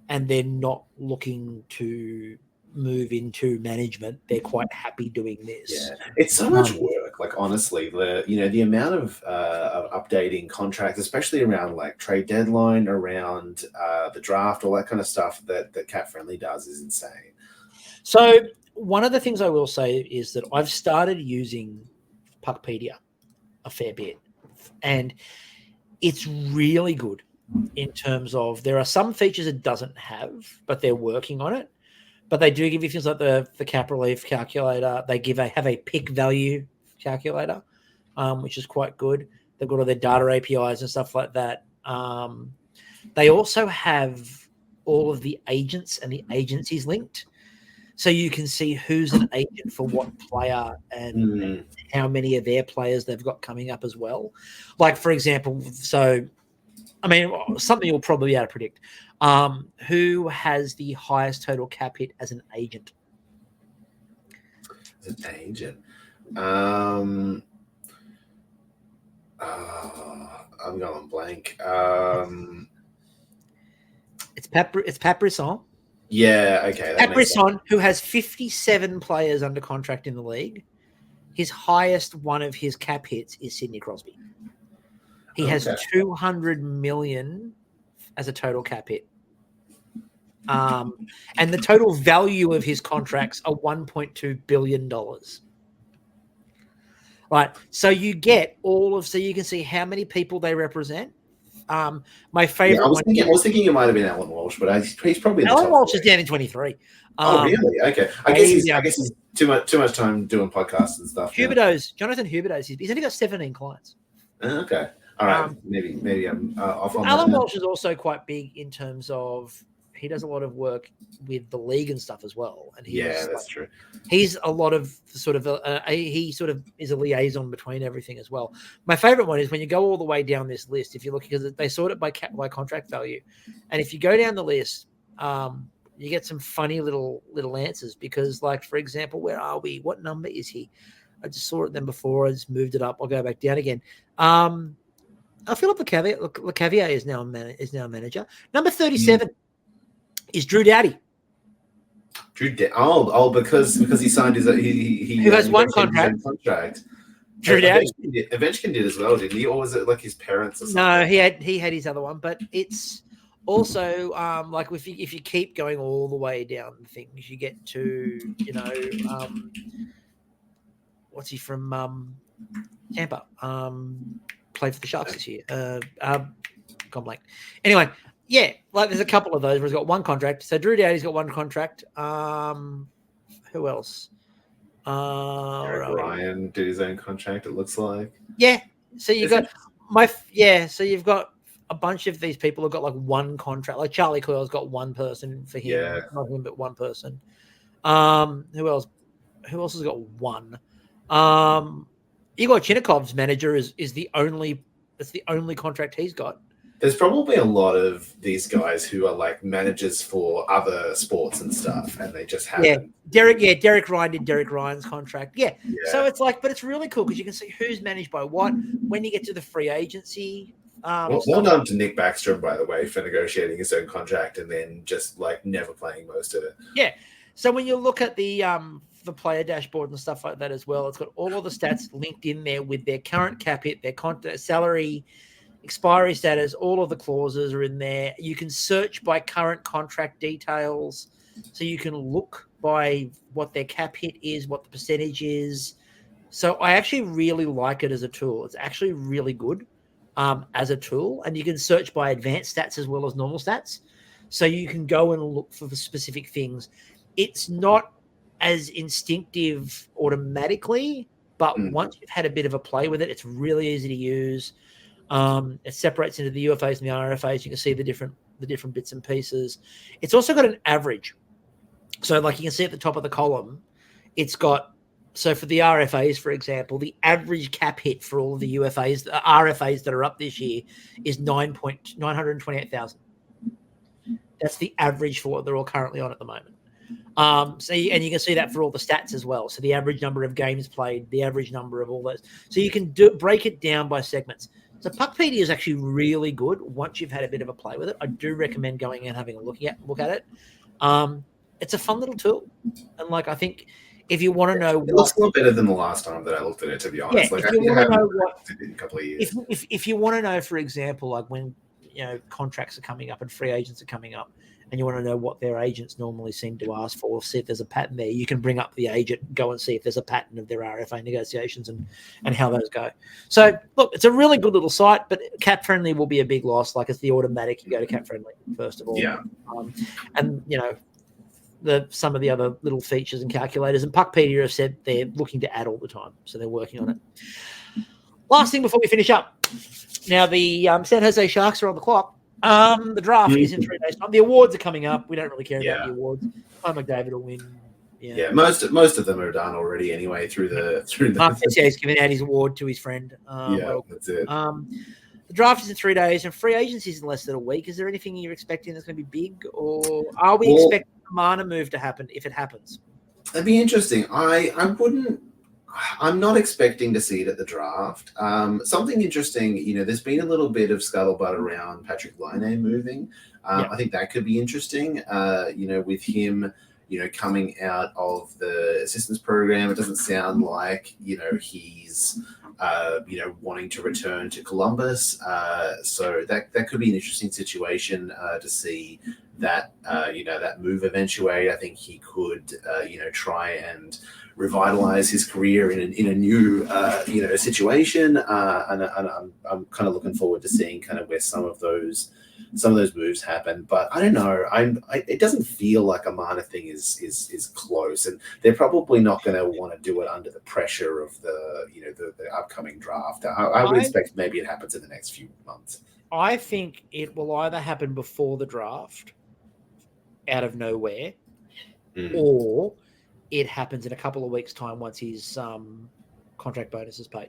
and they're not looking to move into management. They're quite happy doing this. Yeah, it's so much work. Like, honestly, the amount of updating contracts, especially around like trade deadline, around the draft, all that kind of stuff that Cap Friendly does is insane. So one of the things I will say is that I've started using Puckpedia a fair bit, and it's really good in terms of there are some features it doesn't have, but they're working on it. But they do give you things like the cap relief calculator. They have a pick value calculator, which is quite good. They've got all their data APIs and stuff like that. They also have all of the agents and the agencies linked. So you can see who's an agent for what player and how many of their players they've got coming up as well. Like, for example, something you'll probably be able to predict. Who has the highest total cap hit as an agent? As an agent? I'm going blank. It's Pat Brisson. Yeah, okay. Pat Brisson, who has 57 players under contract in the league. His highest one of his cap hits is Sidney Crosby. He has 200 million as a total cap hit. And the total value of his contracts are $1.2 billion. Right. So you get so you can see how many people they represent. My favorite I was thinking it might have been Alan Walsh, but he's probably in the Alan Walsh is down in 23. Oh, really? Okay. I guess he's too much time doing podcasts and stuff. Jonathan Huberdeau's, he's only got 17 clients. Okay. All right. Maybe I'm off on Alan that. Walsh is also quite big in terms of he does a lot of work with the league and stuff as well. And that's true. He's a lot of sort of he sort of is a liaison between everything as well. My favorite one is when you go all the way down this list. If you look, because they sort it by contract value, and if you go down the list, you get some funny little answers. Because, like, for example, where are we? What number is he? I just saw it then before. I just moved it up. I'll go back down again. Philip Lecavier is now manager. Number 37 is Drew Doughty. Because he signed his he who has one contract. Drew Doughty. Ovechkin did as well, didn't he? Or was it like his parents or something? No, he had his other one, but it's also like if you keep going all the way down things, you get to what's he from Tampa? Played for the Sharks this year. Gone blank. Anyway, yeah, like there's a couple of those where he's got one contract. So Drew Doughty's got one contract. Who else? Ryan did his own contract, it looks like. Yeah. So you've got so you've got a bunch of these people who've got like one contract. Like Charlie Coyle's got one person for him. Yeah. Not him, but one person. Who else? Who else has got one? Igor Chinnikov's manager is the only contract he's got. There's probably a lot of these guys who are like managers for other sports and stuff, and they just haven't. Derek Ryan did Derek Ryan's contract. Yeah. So it's like, but it's really cool because you can see who's managed by what. When you get to the free agency. Well done to Nick Backstrom, by the way, for negotiating his own contract and then just like never playing most of it. Yeah. So when you look at the player dashboard and stuff like that as well, it's got all of the stats linked in there with their current cap hit, their salary, expiry status, all of the clauses are in there. You can search by current contract details, so you can look by what their cap hit is, what the percentage is. So I actually really like it as a tool. It's actually really good as a tool, and you can search by advanced stats as well as normal stats. So you can go and look for the specific things. It's not as instinctive automatically, but once you've had a bit of a play with it, it's really easy to use. It separates into the UFAs and the RFAs. You can see the different bits and pieces. It's also got an average. So like you can see at the top of the column, it's got, so for the RFAs, for example, the average cap hit for all of the UFAs, the RFAs that are up this year is 928,000. That's the average for what they're all currently on at the moment. And you can see that for all the stats as well. So the average number of games played, the average number of all those. So you can break it down by segments. So Puckpedia is actually really good once you've had a bit of a play with it. I do recommend going and having a look at it. It's a fun little tool, and like I think if you want to know, it looks a lot better than the last time that I looked at it. To be honest, if you want to know in a couple of years, if you want to know, for example, like when contracts are coming up and free agents are coming up, and you want to know what their agents normally seem to ask for, see if there's a pattern there, you can bring up the agent, go and see if there's a pattern of their RFA negotiations and how those go. So, look, it's a really good little site, but Cap Friendly will be a big loss. Like, it's the automatic. You go to Cap Friendly, first of all. Yeah. And, some of the other little features and calculators. And Puckpedia have said they're looking to add all the time, so they're working on it. Last thing before we finish up. Now, the San Jose Sharks are on the clock. The draft is in 3 days' time. The awards are coming up. We don't really care about the awards. Connor McDavid will win. Yeah, most of them are done already anyway through the. He's giving out his award to his friend. That's it. The draft is in 3 days, and free agency is in less than a week. Is there anything you're expecting that's going to be big, or are we expecting a Mana move to happen if it happens? That'd be interesting. I'm not expecting to see it at the draft. Something interesting, there's been a little bit of scuttlebutt around Patrick Laine moving. I think that could be interesting. With him, coming out of the assistance program, it doesn't sound like, he's, wanting to return to Columbus. So that could be an interesting situation to see that, that move eventuate. I think he could, try and revitalize his career in a new situation, and I'm kind of looking forward to seeing kind of where some of those moves happen. But I don't know. It doesn't feel like a Mana thing is close, and they're probably not going to want to do it under the pressure of the upcoming draft. I would expect maybe it happens in the next few months. I think it will either happen before the draft out of nowhere, Mm. or it happens in a couple of weeks' time once his contract bonus is paid.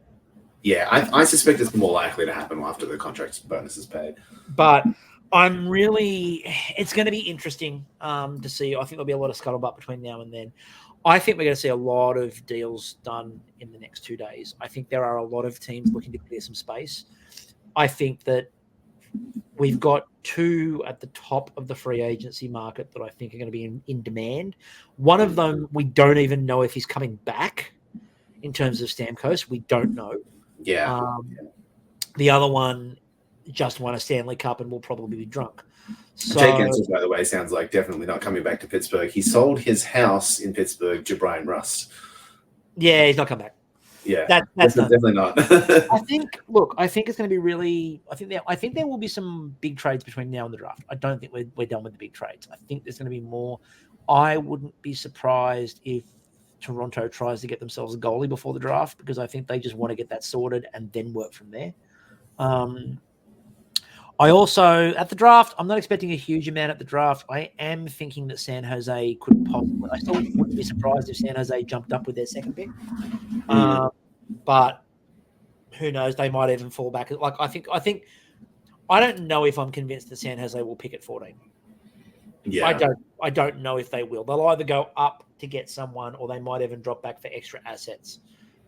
Yeah, I suspect it's more likely to happen after the contract bonus is paid. But it's going to be interesting to see. I think there'll be a lot of scuttlebutt between now and then. I think we're going to see a lot of deals done in the next 2 days. I think there are a lot of teams looking to clear some space. I think that we've got 2 at the top of the free agency market that I think are going to be in demand. One of them, we don't even know if he's coming back in terms of Stamkos. We don't know. Yeah. The other one just won a Stanley Cup and will probably be drunk. So, Jake Gensel, by the way, sounds like definitely not coming back to Pittsburgh. He sold his house in Pittsburgh to Brian Rust. Yeah, he's not coming back. Yeah, that's definitely not. I think it's going to be really. I think there will be some big trades between now and the draft. I don't think we're done with the big trades. I think there's going to be more. I wouldn't be surprised if Toronto tries to get themselves a goalie before the draft, because I think they just want to get that sorted and then work from there. I also, at the draft, I'm not expecting a huge amount at the draft. I am thinking that San Jose could possibly. I still wouldn't be surprised if San Jose jumped up with their second pick. But who knows? They might even fall back. Like I don't know if I'm convinced that San Jose will pick at 14. Yeah, I don't know if they will. They'll either go up to get someone, or they might even drop back for extra assets.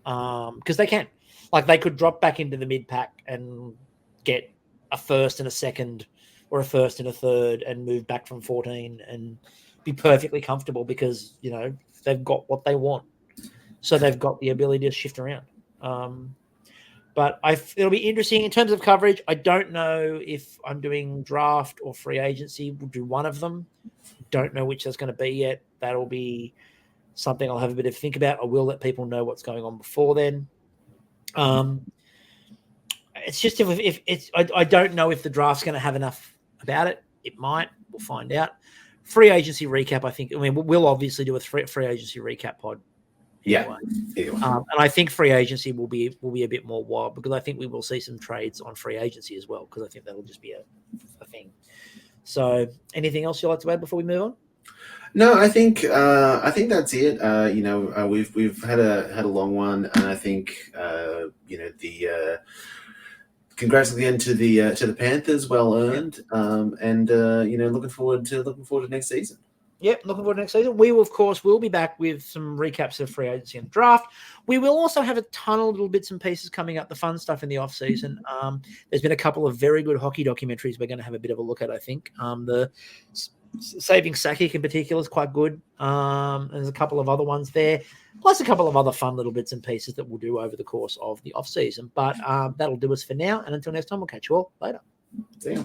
Because they can. Like, they could drop back into the mid pack and get a first and a second, or a first and a third, and move back from 14 and be perfectly comfortable, because, you know, they've got what they want. So they've got the ability to shift around. But it'll be interesting in terms of coverage. I don't know if I'm doing draft or free agency. We'll do one of them. Don't know which that's going to be yet. That'll be something I'll have a bit of think about. I will let people know what's going on before then. It's just if it's I don't know if the draft's going to have enough about it. It might. We'll find out. Free agency recap. I mean, we'll obviously do a free agency recap pod. Yeah. And I think free agency will be a bit more wild, because I think we will see some trades on free agency as well, because I think that'll just be a thing. So, anything else you'd like to add before we move on? No, I think that's it. We've had a long one, and I think congrats again to the Panthers, well earned, and looking forward to next season. Yep, looking forward to next season. We will, of course, be back with some recaps of free agency and draft. We will also have a ton of little bits and pieces coming up, the fun stuff in the off season. There's been a couple of very good hockey documentaries we're going to have a bit of a look at, I think. The Saving Sakic in particular is quite good. There's a couple of other ones there, plus a couple of other fun little bits and pieces that we'll do over the course of the off season. But that'll do us for now. And until next time, we'll catch you all later. See ya.